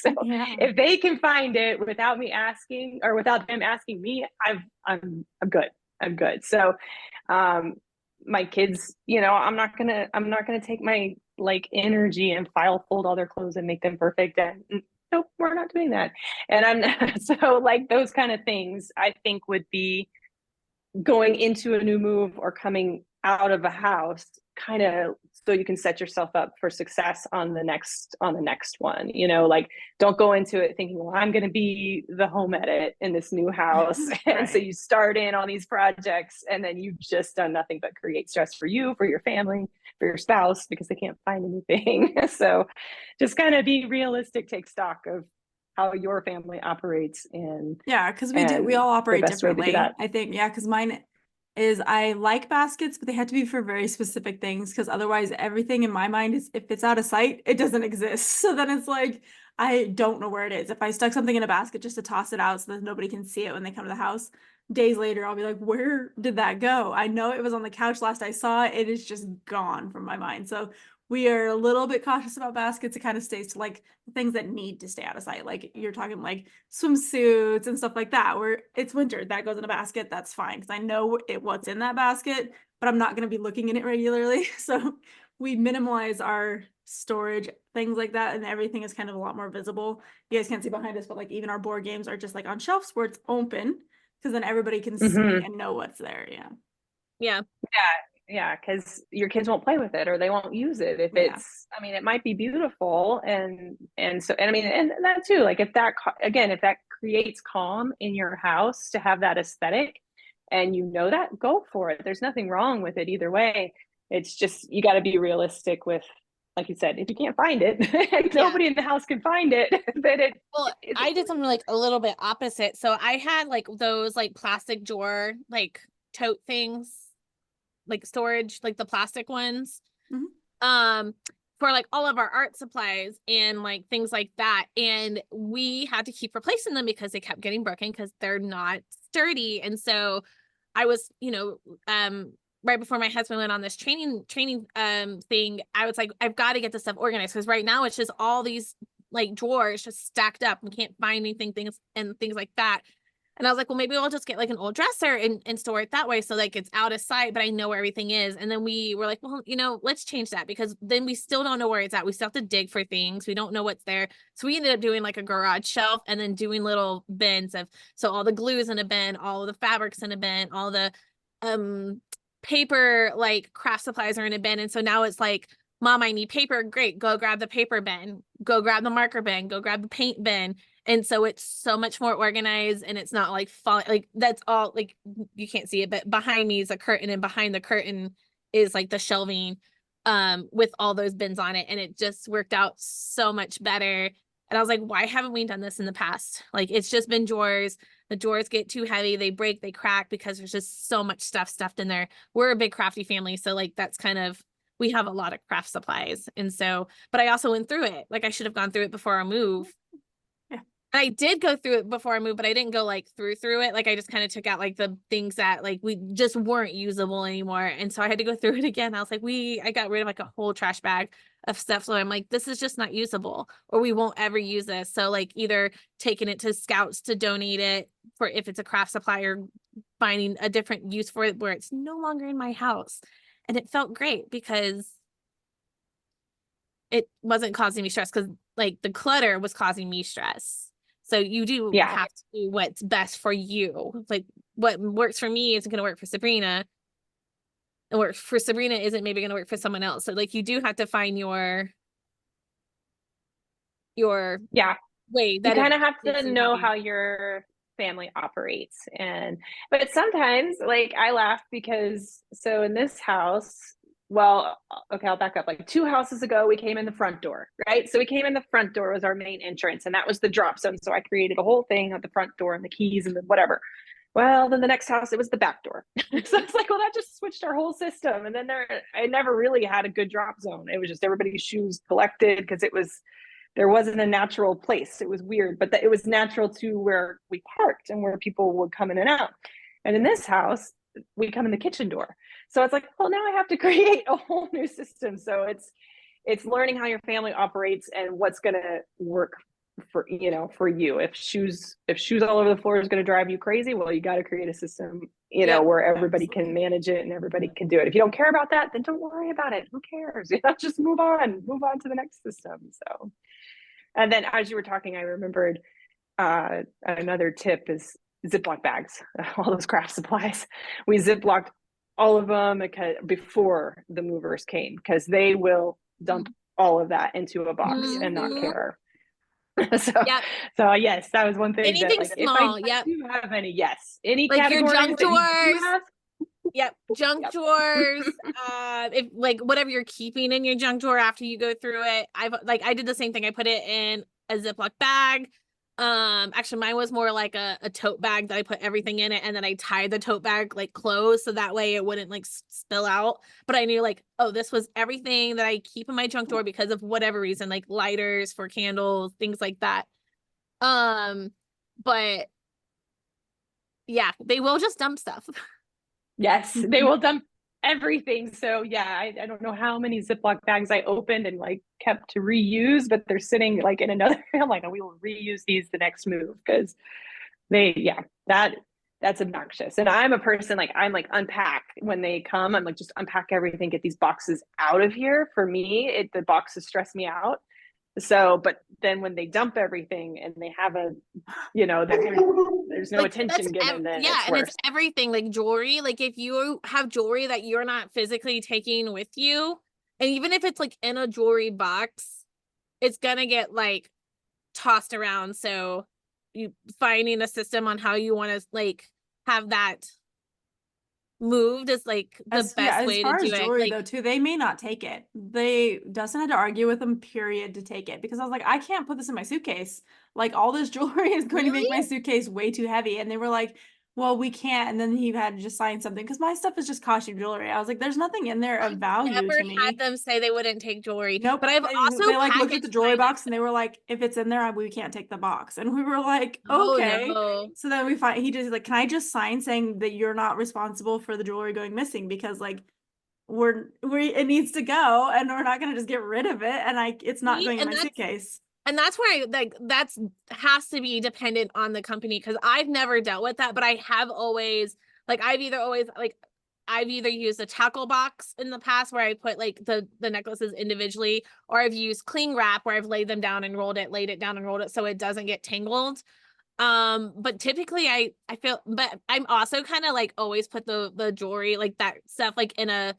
So if they can find it without me asking, or without them asking me, I'm good. I'm good. So my kids, I'm not gonna take my like energy and file fold all their clothes and make them perfect. And nope, we're not doing that. And I'm so like those kind of things I think would be going into a new move or coming out of a house kind of so you can set yourself up for success on the next one, you know, like don't go into it thinking, well, I'm going to be the home edit in this new house. And Right. so you start in on these projects and then you've just done nothing but create stress for you, for your family, for your spouse, because they can't find anything. So just kind of be realistic, take stock of how your family operates, and Yeah, because we all the operate best way to do differently. that. I think, yeah, because mine is I like baskets, but they have to be for very specific things because otherwise everything in my mind is if it's out of sight, it doesn't exist. So then it's like I don't know where it is. If I stuck something in a basket just to toss it out so that nobody can see it when they come to the house, days later I'll be like, where did that go? I know it was on the couch last I saw it. It is just gone from my mind. So we are a little bit cautious about baskets. It kind of stays to like the things that need to stay out of sight. Like you're talking like swimsuits and stuff like that, where it's winter, that goes in a basket. That's fine because I know what's in that basket, but I'm not going to be looking in it regularly. So we minimize our storage, things like that, and everything is kind of a lot more visible. You guys can't see behind us, but like even our board games are just like on shelves where it's open because then everybody can see and know what's there. Yeah. Yeah. Yeah, because your kids won't play with it or they won't use it if Yeah. it's, I mean, it might be beautiful, and so, and I mean, and that too, like if that again, if that creates calm in your house to have that aesthetic, and you know that, go for it. There's nothing wrong with it either way. It's just you got to be realistic with, like you said, if you can't find it and nobody in the house can find it, then Well, I did something like a little bit opposite. So I had like those like plastic drawer like tote things, like storage, like the plastic ones. Mhm. For like all of our art supplies and like things like that. And we had to keep replacing them because they kept getting broken because they're not sturdy. And so I was, right before my husband went on this training thing, I was like, I've got to get this stuff organized because right now it's just all these like drawers just stacked up and can't find anything, things like that. And I was like, well, maybe I'll just get like an old dresser and store it that way. So like it's out of sight, but I know where everything is. And then we were like, well, let's change that because then we still don't know where it's at. We still have to dig for things. We don't know what's there. So we ended up doing like a garage shelf and then doing little bins so all the glues in a bin, all of the fabrics in a bin, all the paper, like craft supplies are in a bin. And so now it's like, Mom, I need paper. Great. Go grab the paper bin. Go grab the marker bin. Go grab the paint bin. And so it's so much more organized and it's not like falling, like that's all, like you can't see it, but behind me is a curtain and behind the curtain is like the shelving with all those bins on it. And it just worked out so much better. And I was like, why haven't we done this in the past? Like it's just been drawers. The drawers get too heavy, they break, they crack because there's just so much stuff stuffed in there. We're a big crafty family. So like that's kind of, we have a lot of craft supplies. And so, but I also went through it. Like I should have gone through it before our move. I did go through it before I moved, but I didn't go like through it. Like I just kind of took out like the things that like we just weren't usable anymore. And so I had to go through it again. I was like, I got rid of like a whole trash bag of stuff. So I'm like, this is just not usable or we won't ever use this. So like either taking it to scouts to donate it for if it's a craft supply or finding a different use for it where it's no longer in my house. And it felt great because it wasn't causing me stress because like the clutter was causing me stress. So you do have to do what's best for you. Like what works for me isn't going to work for Sabrina. And what works for Sabrina isn't maybe going to work for someone else. So like you do have to find your way that you kind of have makes to you know happy. how your family operates. And but sometimes like I laugh because so in this house, well, okay, I'll back up. Like 2 houses ago, we came in the front door, right? So we came in the front door was our main entrance, and that was the drop zone. So I created a whole thing at the front door and the keys and the whatever. Well, then the next house, it was the back door. So it's like, well, that just switched our whole system. And then I never really had a good drop zone. It was just everybody's shoes collected because there wasn't a natural place. It was weird, but it was natural to where we parked and where people would come in and out. And in this house, we come in the kitchen door. So it's like, well, now I have to create a whole new system. So it's learning how your family operates and what's going to work for you. If shoes all over the floor is going to drive you crazy, well, you got to create a system where everybody can manage it and everybody can do it. If you don't care about that, then don't worry about it. Who cares? Just move on to the next system. So And then as you were talking, I remembered another tip is Ziploc bags, all those craft supplies. We Ziplocked all of them before the movers came, because they will dump all of that into a box and not care. So, yep. so yes, that was one thing. Anything that, like, small, if I do have any like your categories junk that you do drawers. have, Yep, junk drawers. If like whatever you're keeping in your junk drawer after you go through it, I did the same thing. I put it in a Ziploc bag. Actually, mine was more like a tote bag that I put everything in it, and then I tied the tote bag like closed so that way it wouldn't like spill out. But I knew like, oh, this was everything that I keep in my junk drawer because of whatever reason, like lighters for candles, things like that. But yeah, they will just dump stuff. yes, they will dump everything. So yeah, I don't know how many Ziploc bags I opened and like kept to reuse, but they're sitting like in another. I'm like, we will reuse these the next move, because that's obnoxious. And I'm a person, like, I'm like, unpack when they come. I'm like, just unpack everything, get these boxes out of here. For me, the boxes stress me out. So, but then when they dump everything and they have there's no Like, attention given, then yeah, it's and worse. it's everything, like jewelry. Like if you have jewelry that you're not physically taking with you, and even if it's like in a jewelry box, it's gonna get like tossed around. So you finding a system on how you want to like have that moved is like the best as way to far do as it. jewelry Like, though too, they may not take it. Dustin had to argue with them, period, to take it, because I was like, I can't put this in my suitcase. Like, all this jewelry is going to make my suitcase way too heavy. And they were like, well, we can't. And then he had to just sign something, because my stuff is just costume jewelry. I was like, there's nothing in there of value never to me. had them say they wouldn't take jewelry. Nope. But I've also they like looked at the packaged jewelry mine. box and they were like, if it's in there, we can't take the box. And we were like, Oh, okay. no. So then he just like, can I just sign saying that you're not responsible for the jewelry going missing, because like it needs to go and we're not gonna just get rid of it, and it's not going in my suitcase. And that's where that's has to be dependent on the company, because I've never dealt with that, but I have always I've either used a tackle box in the past where I put like the necklaces individually, or I've used cling wrap where I've laid them down and laid it down and rolled it so it doesn't get tangled. But typically I feel, but I'm also kind of like always put the jewelry, like that stuff, like in a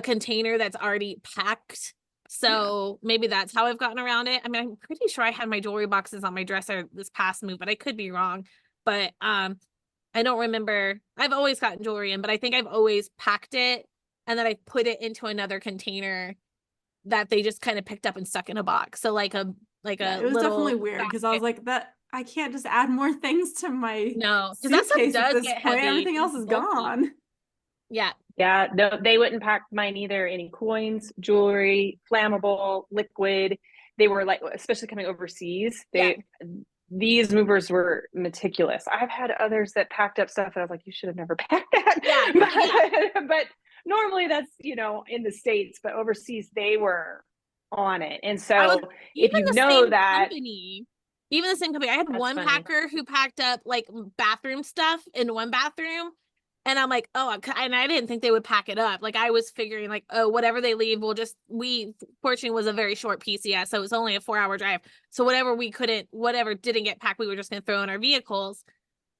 container that's already packed. So maybe that's how I've gotten around it. I mean, I'm pretty sure I had my jewelry boxes on my dresser this past move, but I could be wrong. But I don't remember. I've always gotten jewelry in, but I think I've always packed it and then I put it into another container that they just kind of picked up and stuck in a box. So like a it was definitely weird, because I was like, that I can't just add more things to my suitcase at this point. Everything else is gone. Yeah. Yeah, no, they wouldn't pack mine either. Any coins, jewelry, flammable, liquid. They were like, especially coming overseas, these movers were meticulous. I've had others that packed up stuff that I was like, you should have never packed that. Yeah. But normally that's, in the States, but overseas they were on it. And so if you know that company, even the same company, I had one packer who packed up like bathroom stuff in one bathroom. And I'm like, oh, and I didn't think they would pack it up. Like I was figuring like, oh, whatever they leave, fortunately was a very short PCS. So it was only a 4-hour drive. So whatever didn't get packed, we were just going to throw in our vehicles.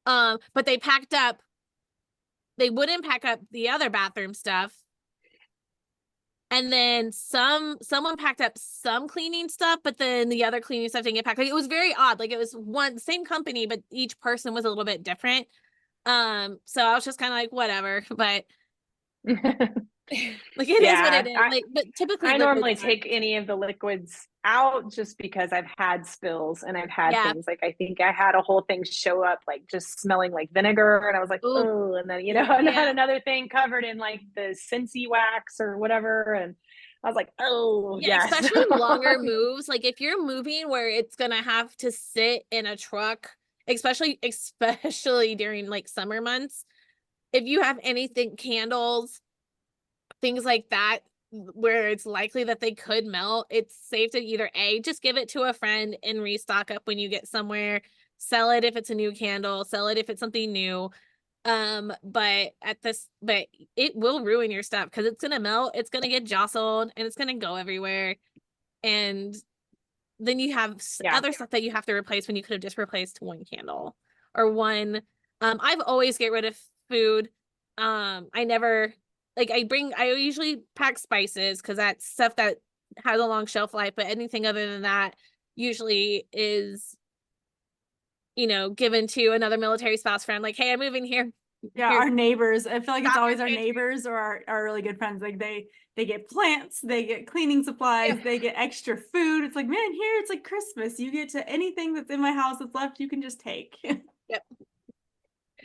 But they wouldn't pack up the other bathroom stuff. And then someone packed up some cleaning stuff, but then the other cleaning stuff didn't get packed. Like it was very odd. Like it was same company, but each person was a little bit different. So I was just kind of like, whatever, but like it is what it is. But typically I normally take any of the liquids out just because I've had spills and I've had things like, I think I had a whole thing show up like just smelling like vinegar, and I was like, oh, and then and I had another thing covered in like the Scentsy wax or whatever, and I was like, oh yes. Especially longer moves, like if you're moving where it's gonna have to sit in a truck, especially during like summer months, if you have anything, candles, things like that, where it's likely that they could melt, it's safe to either just give it to a friend and restock up when you get somewhere, sell it if it's a new candle, sell it if it's something new. But it will ruin your stuff because it's gonna melt, it's gonna get jostled, and it's gonna go everywhere. And then you have other stuff that you have to replace when you could have just replaced one candle or one. I've always get rid of food. I never I usually pack spices because that's stuff that has a long shelf life, but anything other than that usually is, given to another military spouse friend. Like, hey, I'm moving here. Yeah, our neighbors. I feel like it's always our pantry. neighbors or our really good friends. Like they get plants, they get cleaning supplies, they get extra food. It's like, man, here it's like Christmas. You get to anything that's in my house that's left, you can just take. Yep.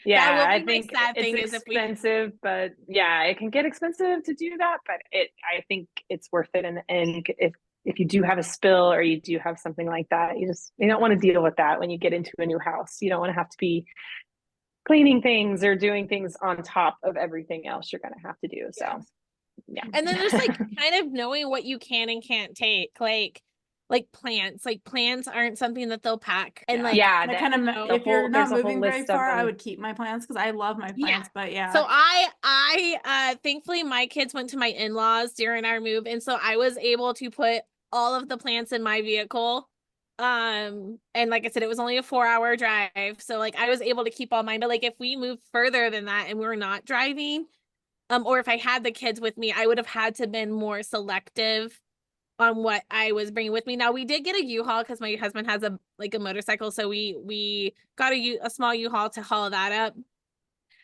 Yeah, I think it's expensive, but yeah, it can get expensive to do that. But I think it's worth it in the end. If you do have a spill or you do have something like that, you don't want to deal with that when you get into a new house. You don't want to have to be cleaning things or doing things on top of everything else you're going to have to do. So, yeah. And then there's like kind of knowing what you can and can't take, like plants. Like plants aren't something that they'll pack. And that kind of, if you're not moving very far, I would keep my plants because I love my plants. But yeah. So I thankfully my kids went to my in-laws during our move, and so I was able to put all of the plants in my vehicle. And like I said, it was only a 4-hour drive, so like I was able to keep all mine. But like if we moved further than that and we were not driving, or if I had the kids with me, I would have had to been more selective on what I was bringing with me. Now we did get a U-Haul because my husband has a motorcycle, so we got a small U-Haul to haul that up.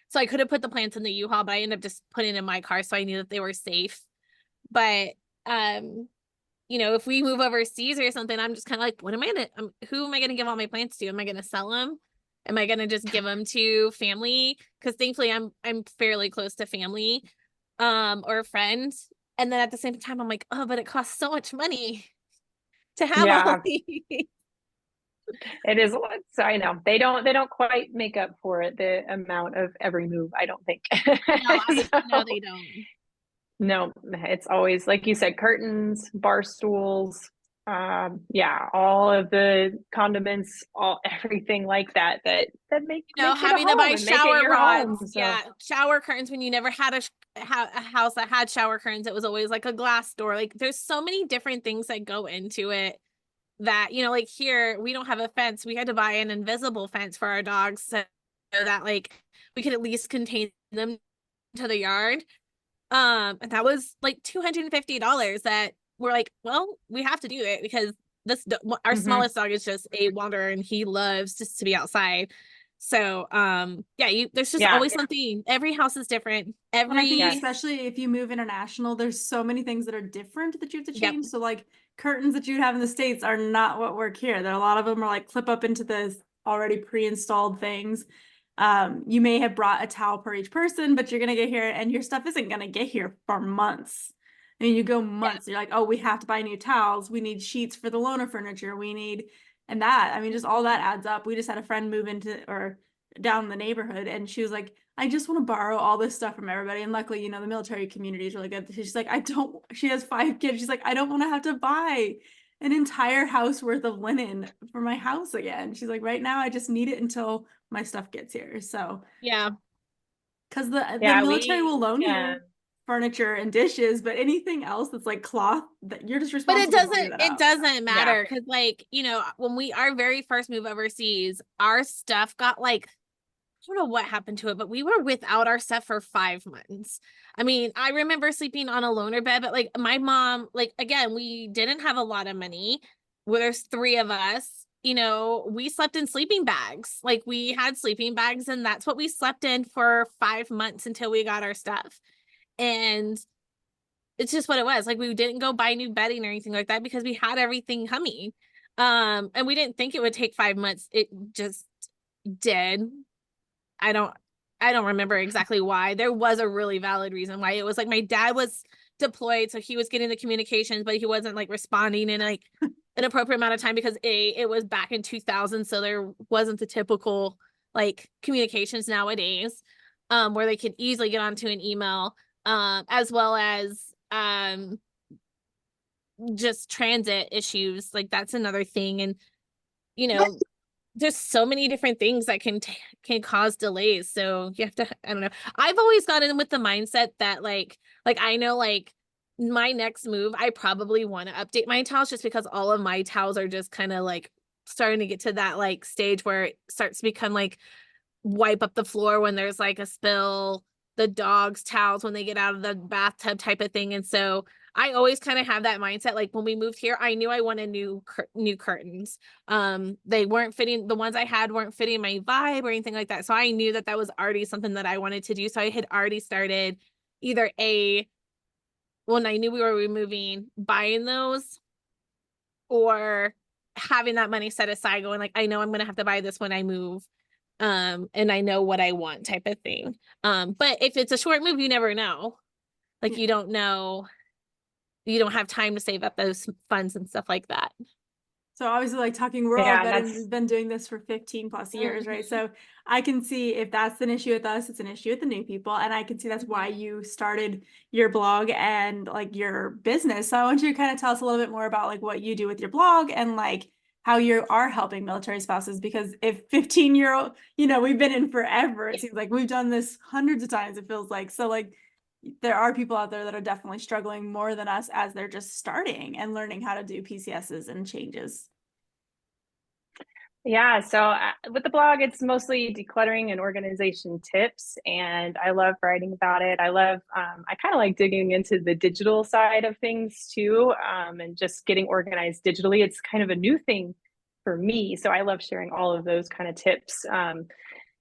So I could have put the plants in the U-Haul, but I ended up just putting it in my car, so I knew that they were safe. But if we move overseas or something, I'm just kind of like, who am I gonna give all my plants to? Am I gonna sell them? Am I gonna just give them to family? Because thankfully I'm fairly close to family, or friends. And then at the same time, I'm like, oh, but it costs so much money to have all these. It is. So I know they don't quite make up for it, the amount of every move, I don't think. No, they don't. No, it's always, like you said, curtains, bar stools, all of the condiments, everything like that make having to buy shower rods. Home, so. Yeah, shower curtains when you never had a house that had shower curtains. It was always like a glass door. Like there's so many different things that go into it that, like here we don't have a fence. We had to buy an invisible fence for our dogs so that like we could at least contain them to the yard. And that was like $250 that we're like, well, we have to do it because our smallest dog is just a wanderer and he loves just to be outside. So there's just always something. Every house is different. And I think especially if you move international, there's so many things that are different that you have to change. So like curtains that you'd have in the States are not what work here. There are a lot of them are like clip up into the already pre-installed things. You may have brought a towel per each person, but you're gonna get here and your stuff isn't gonna get here for months. I mean, you go months, you're like, oh, we have to buy new towels, we need sheets for the loaner furniture, and that, I mean, just all that adds up. We just had a friend move down the neighborhood and she was like, I just want to borrow all this stuff from everybody. And luckily, the military community is really good. She's like, she has 5 kids. She's like, I don't want to have to buy an entire house worth of linen for my house again. She's like, right now, I just need it until my stuff gets here. So because the military will loan you furniture and dishes, but anything else that's like cloth, that you're just responsible. But it doesn't matter because when we our very first move overseas, our stuff got like, I don't know what happened to it, but we were without our stuff for 5 months. I mean, I remember sleeping on a loaner bed, but like my mom, like again, we didn't have a lot of money. There's 3 of us. We slept in sleeping bags. Like we had sleeping bags and that's what we slept in for 5 months until we got our stuff. And it's just what it was. Like we didn't go buy new bedding or anything like that because we had everything coming. And we didn't think it would take 5 months. It just did. I don't remember exactly why. There was a really valid reason why. It was like my dad was deployed, so he was getting the communications, but he wasn't like responding in like an appropriate amount of time because it was back in 2000, so there wasn't the typical like communications nowadays, where they could easily get onto an email, as well as just transit issues. Like that's another thing, and there's so many different things that can cause delays. So you have to, I don't know. I've always gotten with the mindset that like I know like my next move, I probably want to update my towels just because all of my towels are just kind of like starting to get to that like stage where it starts to become like wipe up the floor when there's like a spill, the dog's towels when they get out of the bathtub type of thing. And so I always kind of have that mindset. Like when we moved here, I knew I wanted new curtains. They weren't fitting, the ones I had weren't fitting my vibe or anything like that. So I knew that that was already something that I wanted to do. So I had already started either when I knew we were moving, buying those, or having that money set aside, going like, I know I'm gonna have to buy this when I move. And I know what I want type of thing. But if it's a short move, you never know. Like you don't know, you don't have time to save up those funds and stuff like that. So obviously, like talking, we're all we've been doing this for 15 plus years, right? So I can see if that's an issue with us, it's an issue with the new people. And I can see that's why you started your blog and like your business. So I want you to kind of tell us a little bit more about like what you do with your blog and like how you are helping military spouses, because if 15-year-old, we've been in forever, it seems like we've done this hundreds of times, it feels like. So like there are people out there that are definitely struggling more than us as they're just starting and learning how to do PCSs and changes. Yeah, so with the blog, it's mostly decluttering and organization tips, and I love writing about it. I kind of like digging into the digital side of things too, and just getting organized digitally. It's kind of a new thing for me, so I love sharing all of those kind of tips.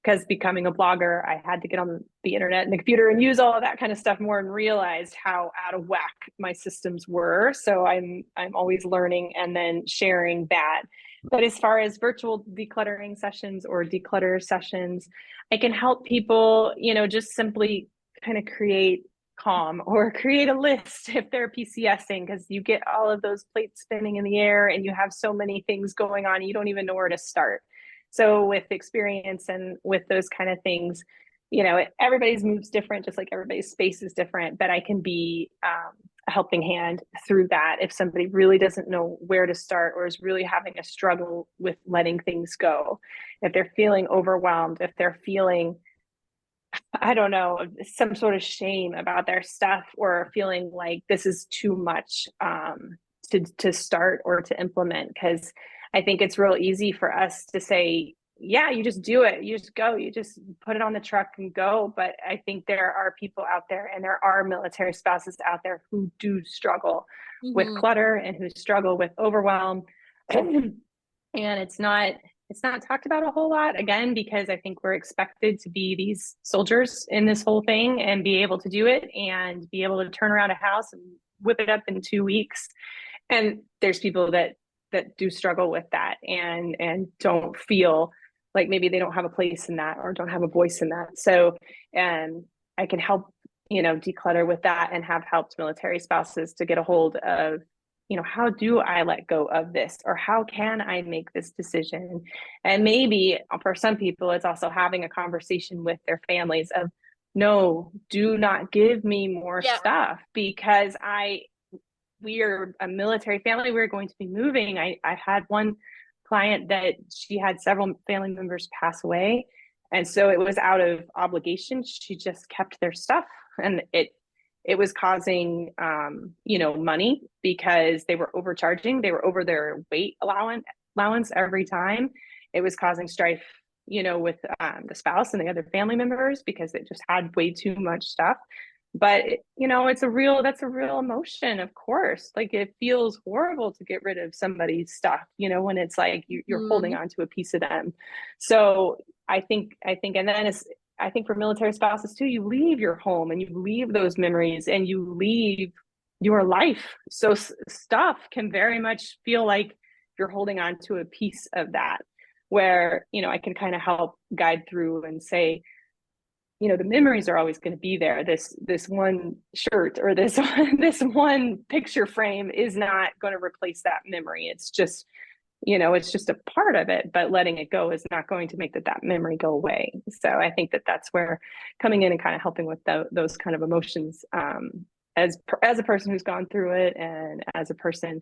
Because becoming a blogger, I had to get on the internet and the computer and use all of that kind of stuff more, and realized how out of whack my systems were. So I'm always learning and then sharing that. But as far as virtual decluttering sessions or declutter sessions, I can help people, just simply kind of create calm or create a list if they're PCSing, because you get all of those plates spinning in the air and you have so many things going on, you don't even know where to start. So with experience and with those kind of things, everybody's move's different, just like everybody's space is different, but I can be a helping hand through that if somebody really doesn't know where to start or is really having a struggle with letting things go. If they're feeling overwhelmed, if they're feeling, I don't know, some sort of shame about their stuff, or feeling like this is too much to start or to implement. Because I think it's real easy for us to say, yeah, you just do it. You just go, you just put it on the truck and go. But I think there are people out there, and there are military spouses out there who do struggle with clutter and who struggle with overwhelm. And it's not talked about a whole lot, again, because I think we're expected to be these soldiers in this whole thing and be able to do it and be able to turn around a house and whip it up in 2 weeks. And there's people that do struggle with that and don't feel like maybe they don't have a place in that or don't have a voice in that. So, and I can help, declutter with that, and have helped military spouses to get a hold of, how do I let go of this, or how can I make this decision? And maybe for some people, it's also having a conversation with their families of, no, do not give me more stuff, because we are a military family. We're going to be moving. I had one client that she had several family members pass away. And so it was out of obligation. She just kept their stuff, and it was causing, money, because they were overcharging. They were over their weight allowance every time. It was causing strife, with the spouse and the other family members, because it just had way too much stuff. But that's a real emotion, of course. Like, it feels horrible to get rid of somebody's stuff, when it's like you're holding on to a piece of them. So I think, and then I think for military spouses too, you leave your home and you leave those memories and you leave your life. So stuff can very much feel like you're holding on to a piece of that, where, I can kind of help guide through and say, the memories are always going to be there. This one shirt or this one picture frame is not going to replace that memory. It's just, it's just a part of it, but letting it go is not going to make that memory go away. So I think that's where coming in and kind of helping with those kind of emotions, as a person who's gone through it, and as a person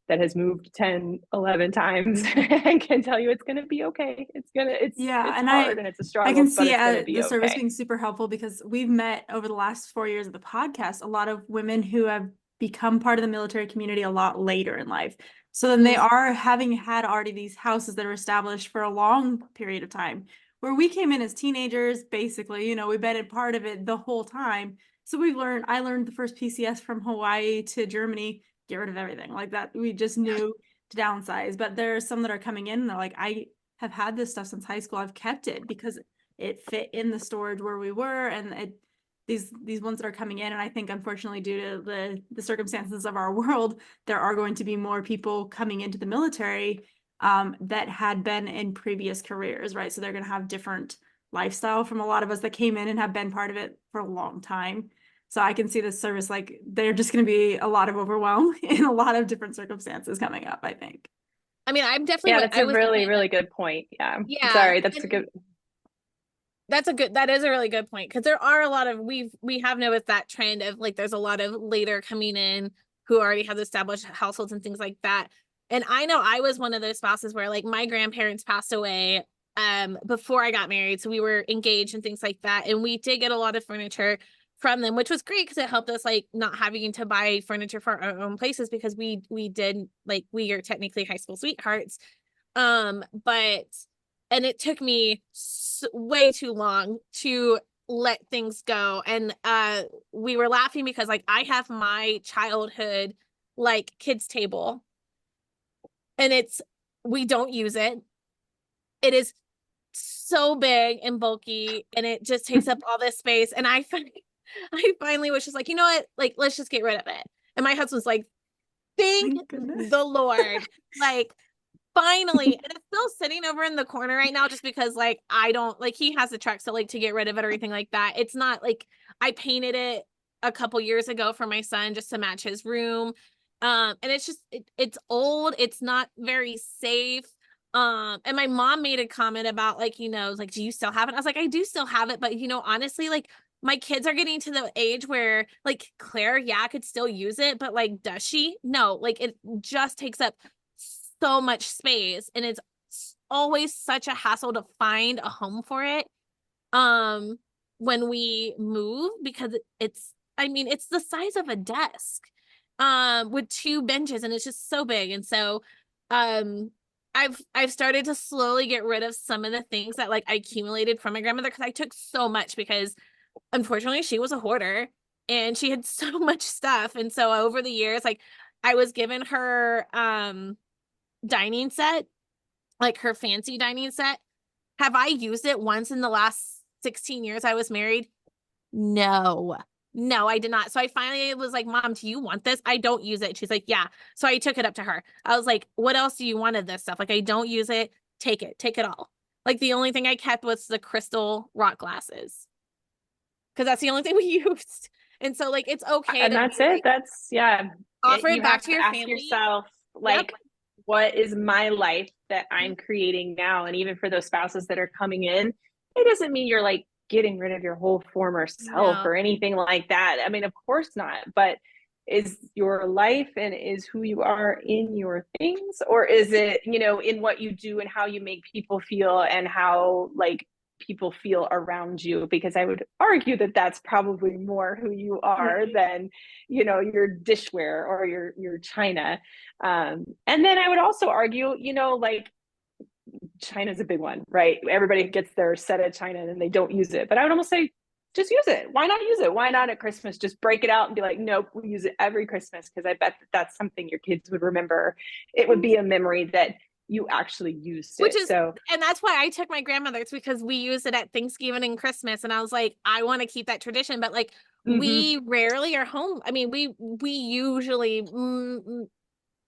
that has moved 10, 11 times and can tell you it's going to be okay. It's hard and it's a struggle. I can see the service being super helpful, because we've met over the last 4 years of the podcast a lot of women who have become part of the military community a lot later in life. So then they are having had already these houses that are established for a long period of time, where we came in as teenagers, basically, we've been a part of it the whole time. So I learned the first PCS from Hawaii to Germany, get rid of everything like that. We just knew to downsize. But there are some that are coming in and they're like, I have had this stuff since high school. I've kept it because it fit in the storage where we were, and these ones that are coming in. And I think, unfortunately, due to the circumstances of our world, there are going to be more people coming into the military that had been in previous careers, right? So they're going to have different lifestyle from a lot of us that came in and have been part of it for a long time. So I can see this service, like, they're just going to be a lot of overwhelm in a lot of different circumstances coming up, I think. I mean, I'm definitely, yeah, that's a really, really good point. Yeah. Yeah. Sorry, that's a good. That is a really good point, because there are a lot of, we have noticed that trend of like, there's a lot of later coming in who already have established households and things like that. And I know I was one of those spouses where like my grandparents passed away before I got married. So we were engaged and things like that. And we did get a lot of furniture from them, which was great because it helped us like not having to buy furniture for our own places, because we did, like, we are technically high school sweethearts. But and it took me way too long to let things go. And we were laughing because like I have my childhood like kids table, and we don't use it. It is so big and bulky, and it just takes up all this space. And I finally was just like, you know what? Like, let's just get rid of it. And my husband's like, thank the Lord. Like, finally. And it's still sitting over in the corner right now, just because like I don't like, he has the truck, so like to get rid of it or anything like that. It's not like, I painted it a couple years ago for my son just to match his room. And it's just it's old, it's not very safe. And my mom made a comment about like, like, do you still have it? I was like, I do still have it, but honestly, like, my kids are getting to the age where like Claire, yeah, could still use it, but like, does she? No, like, it just takes up so much space, and it's always such a hassle to find a home for it when we move, because it's the size of a desk with 2 benches, and it's just so big. And so I've started to slowly get rid of some of the things that like I accumulated from my grandmother, because I took so much, because unfortunately she was a hoarder and she had so much stuff. And so over the years, like, I was given her dining set, like her fancy dining set. Have I used it once in the last 16 years I was married? No, I did not. So I finally was like, Mom, do you want this? I don't use it. She's like, yeah. So I took it up to her. I was like, what else do you want of this stuff? Like, I don't use it. Take it all. Like, the only thing I kept was the crystal rock glasses, because that's the only thing we used. And so like, it's okay. And that's it. That's, yeah. Offer it back to your ask family. yourself, like, yep, what is my life that I'm creating now? And even for those spouses that are coming in, it doesn't mean you're like getting rid of your whole former self or anything like that. I mean, of course not. But is your life and is who you are in your things, or is it, in what you do and how you make people feel and how like people feel around you? Because I would argue that that's probably more who you are than, your dishware or your china. And then I would also argue, like, China's a big one, right? Everybody gets their set of china and they don't use it. But I would almost say, just use it. Why not use it? Why not at Christmas just break it out and be like, nope, we use it every Christmas? Because I bet that's something your kids would remember. It would be a memory that you actually used it. And that's why I took my grandmother's, because we use it at Thanksgiving and Christmas. And I was like, I want to keep that tradition, but like, we rarely are home. I mean, we usually,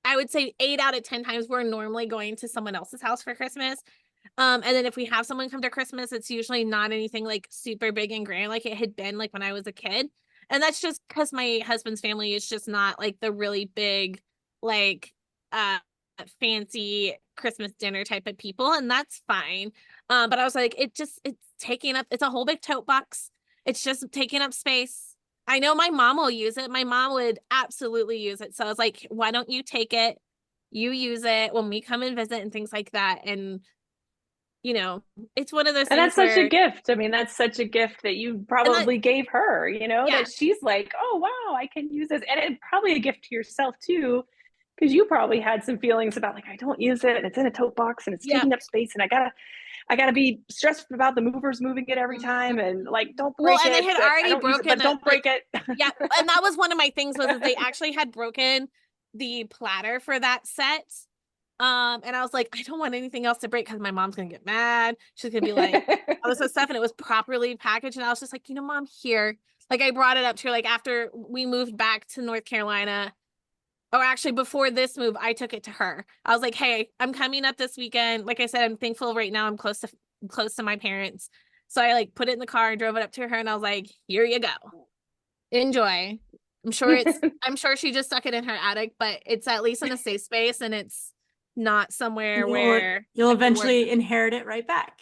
I would say 8 out of 10 times we're normally going to someone else's house for Christmas. And then if we have someone come to Christmas, it's usually not anything like super big and grand like it had been like when I was a kid. And that's just because my husband's family is just not like the really big, like, fancy Christmas dinner type of people, and that's fine. But I was like, it's taking up, it's a whole big tote box. It's just taking up space. I know my mom will use it. My mom would absolutely use it. So I was like, why don't you take it? You use it when we come and visit and things like that. And you know, it's one of those And things that's such a where, gift. I mean, that's such a gift that you and that, probably gave her, you know, yeah, that she's like, oh, wow, I can use this. And it's probably a gift to yourself too, because you probably had some feelings about like, I don't use it. And it's in a tote box and it's yeah. taking up space. And I gotta be stressed about the movers moving it every time. And like, don't Well, break and they it. had I already don't use it, but broken don't break it. yeah, and that was one of my things was that they actually had broken the platter for that set. And I was like, I don't want anything else to break because my mom's gonna get mad. She's gonna be like, all this stuff, and it was properly packaged. And I was just like, mom, here. Like I brought it up to her, like after we moved back to North Carolina, or actually before this move, I took it to her. I was like, hey, I'm coming up this weekend. Like I said, I'm thankful right now I'm close to my parents. So I like put it in the car and drove it up to her, and I was like, here you go. Enjoy. I'm sure she just stuck it in her attic, but it's at least in a safe space and it's not somewhere where You'll eventually inherit it right back.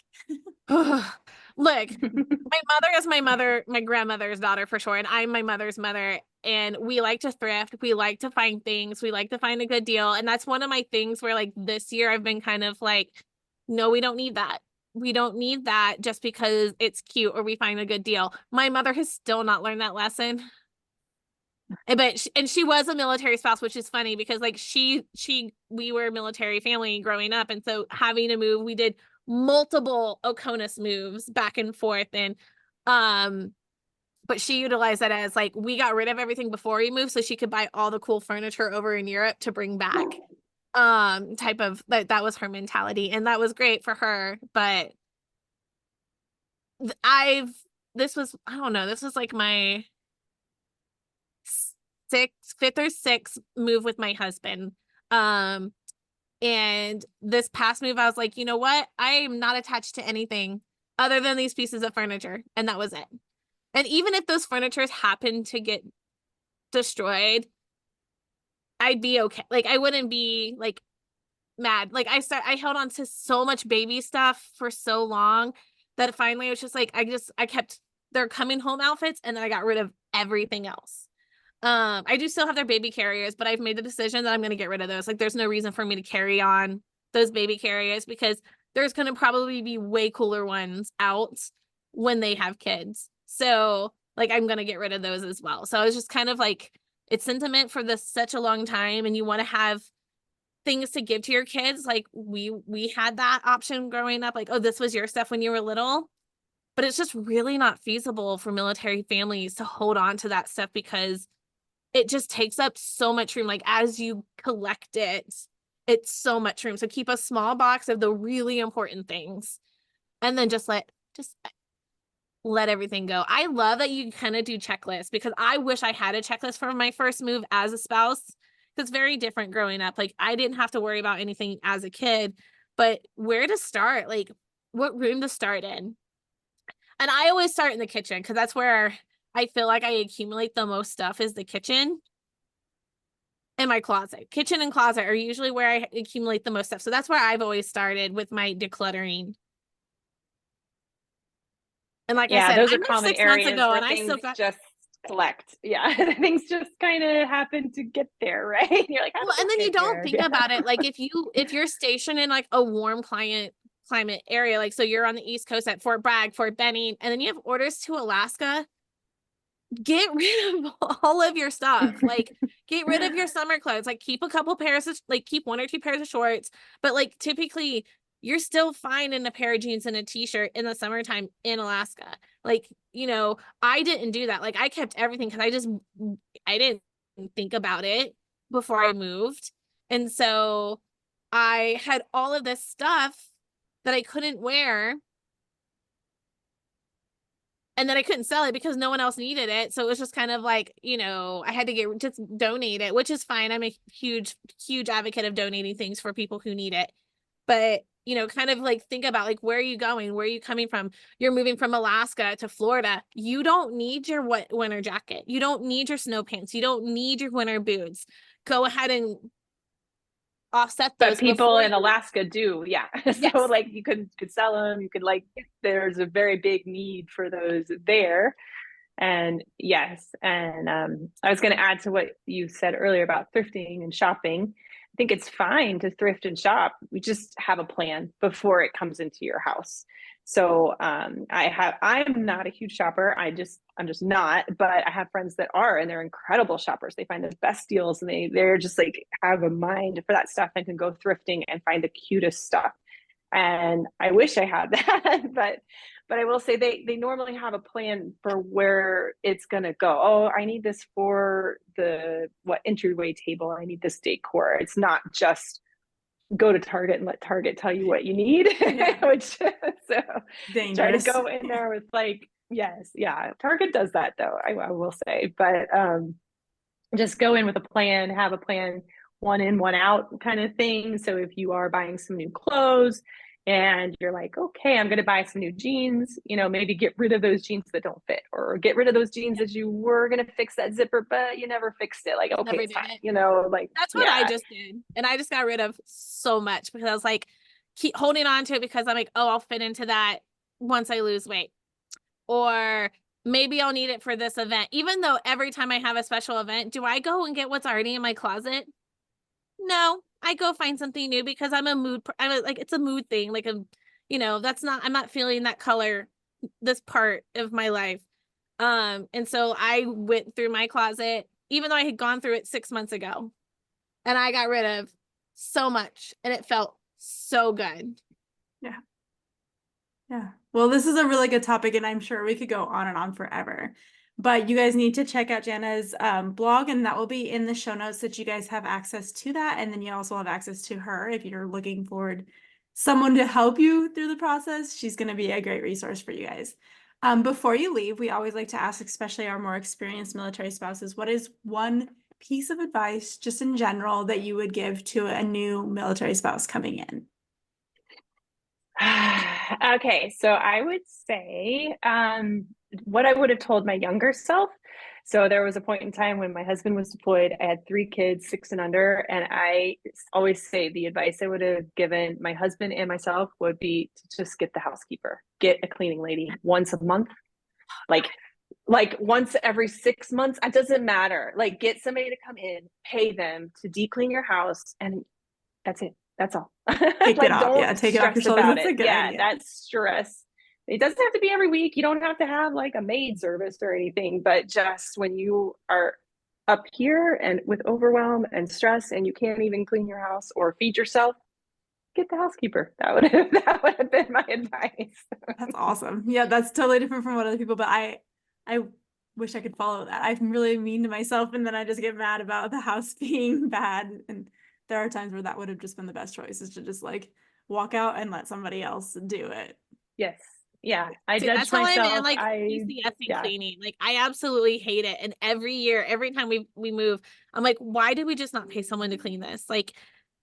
Look, my mother is my grandmother's daughter for sure, and I'm my mother's mother. And we like to thrift. We like to find things. We like to find a good deal. And that's one of my things where like this year I've been kind of like, no, we don't need that. We don't need that just because it's cute or we find a good deal. My mother has still not learned that lesson. But she was a military spouse, which is funny because like we were a military family growing up, and so having to move, we did multiple Oconus moves back and forth, and but she utilized that as like we got rid of everything before we moved, so she could buy all the cool furniture over in Europe to bring back. Type of that was her mentality, and that was great for her. But I've this was I don't know, this was like my fifth or sixth move with my husband. And this past move, I was like, you know what? I am not attached to anything other than these pieces of furniture. And that was it. And even if those furnitures happened to get destroyed, I'd be okay. Like I wouldn't be like mad. Like I held on to so much baby stuff for so long that finally it was just like I kept their coming home outfits and then I got rid of everything else. I do still have their baby carriers, but I've made the decision that I'm going to get rid of those. Like, there's no reason for me to carry on those baby carriers because there's going to probably be way cooler ones out when they have kids. So, like, I'm going to get rid of those as well. So, it's just kind of like it's sentiment for this such a long time, and you want to have things to give to your kids. Like, we had that option growing up, like, oh, this was your stuff when you were little. But it's just really not feasible for military families to hold on to that stuff because it just takes up so much room. Like as you collect it, it's so much room. So keep a small box of the really important things and then just let everything go. I love that you kind of do checklists because I wish I had a checklist for my first move as a spouse. It's very different growing up. Like I didn't have to worry about anything as a kid, but where to start, like what room to start in. And I always start in the kitchen because that's where I feel like I accumulate the most stuff is the kitchen and my closet. Kitchen and closet are usually where I accumulate the most stuff. So that's where I've always started with my decluttering. And like I Yeah, said, those I are moved common 6 months areas ago where and I things still got just collect. Yeah, things just kind of happen to get there, right? You're like, how well, did and this then you get don't here? think about it. Like if you're stationed in like a warm climate area, like so you're on the East Coast at Fort Bragg, Fort Benning, and then you have orders to Alaska, get rid of all of your stuff. Like get rid of your summer clothes. Like keep a couple pairs of like keep one or two pairs of shorts, but like typically you're still fine in a pair of jeans and a t-shirt in the summertime in Alaska. Like, I didn't do that. Like I kept everything because I didn't think about it before I moved. And so I had all of this stuff that I couldn't wear and then I couldn't sell it because no one else needed it. So it was just kind of like, I had to just donate it, which is fine. I'm a huge, huge advocate of donating things for people who need it. But, kind of like think about like, where are you going? Where are you coming from? You're moving from Alaska to Florida. You don't need your winter jacket. You don't need your snow pants. You don't need your winter boots. Go ahead and offset But those people before in Alaska do, yeah. So yes. like you could sell them. You could like there's a very big need for those there. And yes, and I was going to add to what you said earlier about thrifting and shopping. think it's fine to thrift and shop. We just have a plan before it comes into your house. So I'm not a huge shopper. I'm just not, but I have friends that are, and they're incredible shoppers. They find the best deals, and they're just like have a mind for that stuff and can go thrifting and find the cutest stuff. And I wish I had that, but I will say they normally have a plan for where it's gonna go. Oh, I need this for the entryway table. I need this decor. It's not just go to Target and let Target tell you what you need. Yeah. Which so Dangerous. try to go in there with like, yes, yeah. Target does that though, I will say. But just go in with a plan, have a plan, one in, one out kind of thing. So if you are buying some new clothes and you're like, okay, I'm going to buy some new jeans, maybe get rid of those jeans that don't fit, or get rid of those jeans that you were going to fix that zipper, but you never fixed it. Like, okay, it's fine. Like that's what I just did. And I just got rid of so much because I was like, keep holding on to it because I'm like, oh, I'll fit into that once I lose weight. Or maybe I'll need it for this event. Even though every time I have a special event, do I go and get what's already in my closet? No, I go find something new because it's a mood thing. Like I'm not feeling that color this part of my life. And so I went through my closet, even though I had gone through it 6 months ago, and I got rid of so much, and it felt so good. Yeah. Yeah. Well, this is a really good topic, and I'm sure we could go on and on forever. But you guys need to check out Jana's blog, and that will be in the show notes that you guys have access to that. And then you also have access to her if you're looking for someone to help you through the process. She's going to be a great resource for you guys. Before you leave, we always like to ask, especially our more experienced military spouses, what is one piece of advice, just in general, that you would give to a new military spouse coming in? Okay, so I would say what I would have told my younger self. So there was a point in time when my husband was deployed. I had 3 kids, 6 and under, and I always say the advice I would have given my husband and myself would be to just get the housekeeper, get a cleaning lady once a month, like once every 6 months. It doesn't matter. Like, get somebody to come in, pay them to deep clean your house, and that's it. That's all. Take it off. Yeah, take it off your shoulders. About That's a it. good idea. That's stress. It doesn't have to be every week. You don't have to have like a maid service or anything, but just when you are up here and with overwhelm and stress and you can't even clean your house or feed yourself, get the housekeeper. That would have been my advice. That's awesome. Yeah, that's totally different from what other people, but I wish I could follow that. I'm really mean to myself, and then I just get mad about the house being bad. And there are times where that would have just been the best choice, is to just like walk out and let somebody else do it. Yes. Yeah. I judge that's myself. How I'm in, like, PCS cleaning. Like, I absolutely hate it. And every year, every time we move, I'm like, why did we just not pay someone to clean this? Like,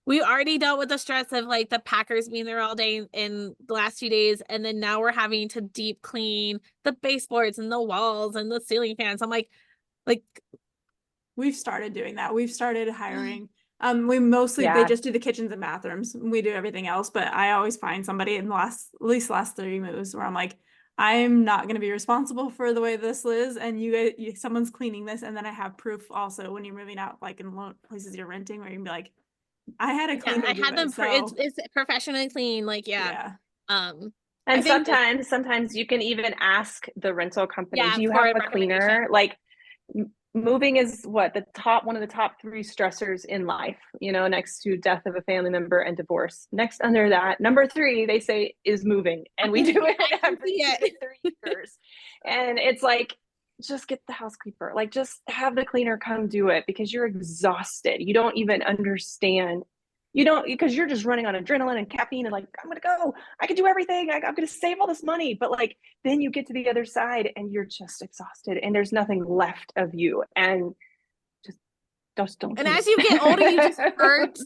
we already dealt with the stress of like the Packers being there all day in the last 2 days, and then now we're having to deep clean the baseboards and the walls and the ceiling fans. I'm like we've started doing that. We've started hiring. We mostly they just do the kitchens and bathrooms. We do everything else, but I always find somebody in at least last 3 moves where I'm like, I'm not going to be responsible for the way this is, and someone's cleaning this, and then I have proof also when you're moving out, like in places you're renting, where you can be like, I had a cleaner. I had them. It's professionally clean. Like, and sometimes you can even ask the rental company, do you have a cleaner? Like, moving is one of the top 3 stressors in life, next to death of a family member and divorce. Next under that, number 3, they say, is moving. And we do it every 3 years. And it's like, just get the housekeeper, like just have the cleaner come do it, because you're exhausted. You don't even understand. Because you're just running on adrenaline and caffeine and like, I'm going to go, I can do everything. I'm going to save all this money. But like, then you get to the other side and you're just exhausted and there's nothing left of you. And just don't. And as you get older, you just hurt.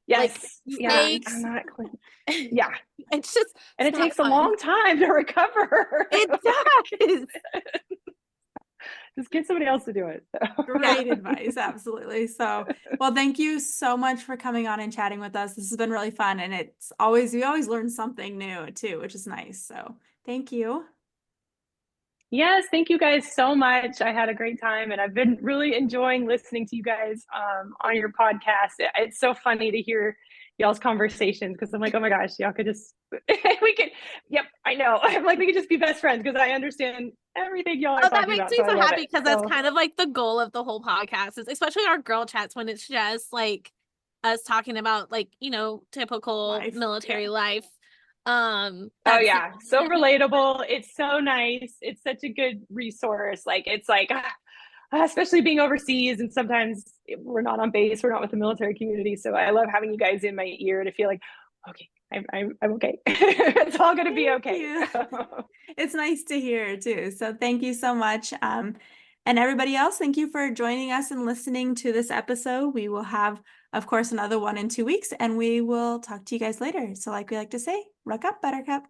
Yes. I'm not clean. Yeah. It's just, and it takes a long time to recover. It does. Just get somebody else to do it. So. Great advice. Absolutely. So, well, thank you so much for coming on and chatting with us. This has been really fun. And we always learn something new too, which is nice. So thank you. Yes, thank you guys so much. I had a great time and I've been really enjoying listening to you guys on your podcast. It's so funny to hear y'all's conversations because I'm like, oh my gosh, y'all could just, we could, yep, I know. I'm like, we could just be best friends because I understand everything y'all are Oh, that talking makes about. me So I so love happy it. because that's kind of like the goal of the whole podcast is especially our girl chats when it's just like us talking about like, typical military life. Oh That's yeah, so relatable. It's so nice. It's such a good resource. Like it's like especially being overseas and sometimes we're not on base, we're not with the military community. So I love having you guys in my ear to feel like, okay, I'm okay. It's all gonna be okay. It's nice to hear too. So thank you so much. And everybody else, thank you for joining us and listening to this episode. We will have, of course, another one in 2 weeks, and we will talk to you guys later. So like we like to say, Ruck Up Buttercup.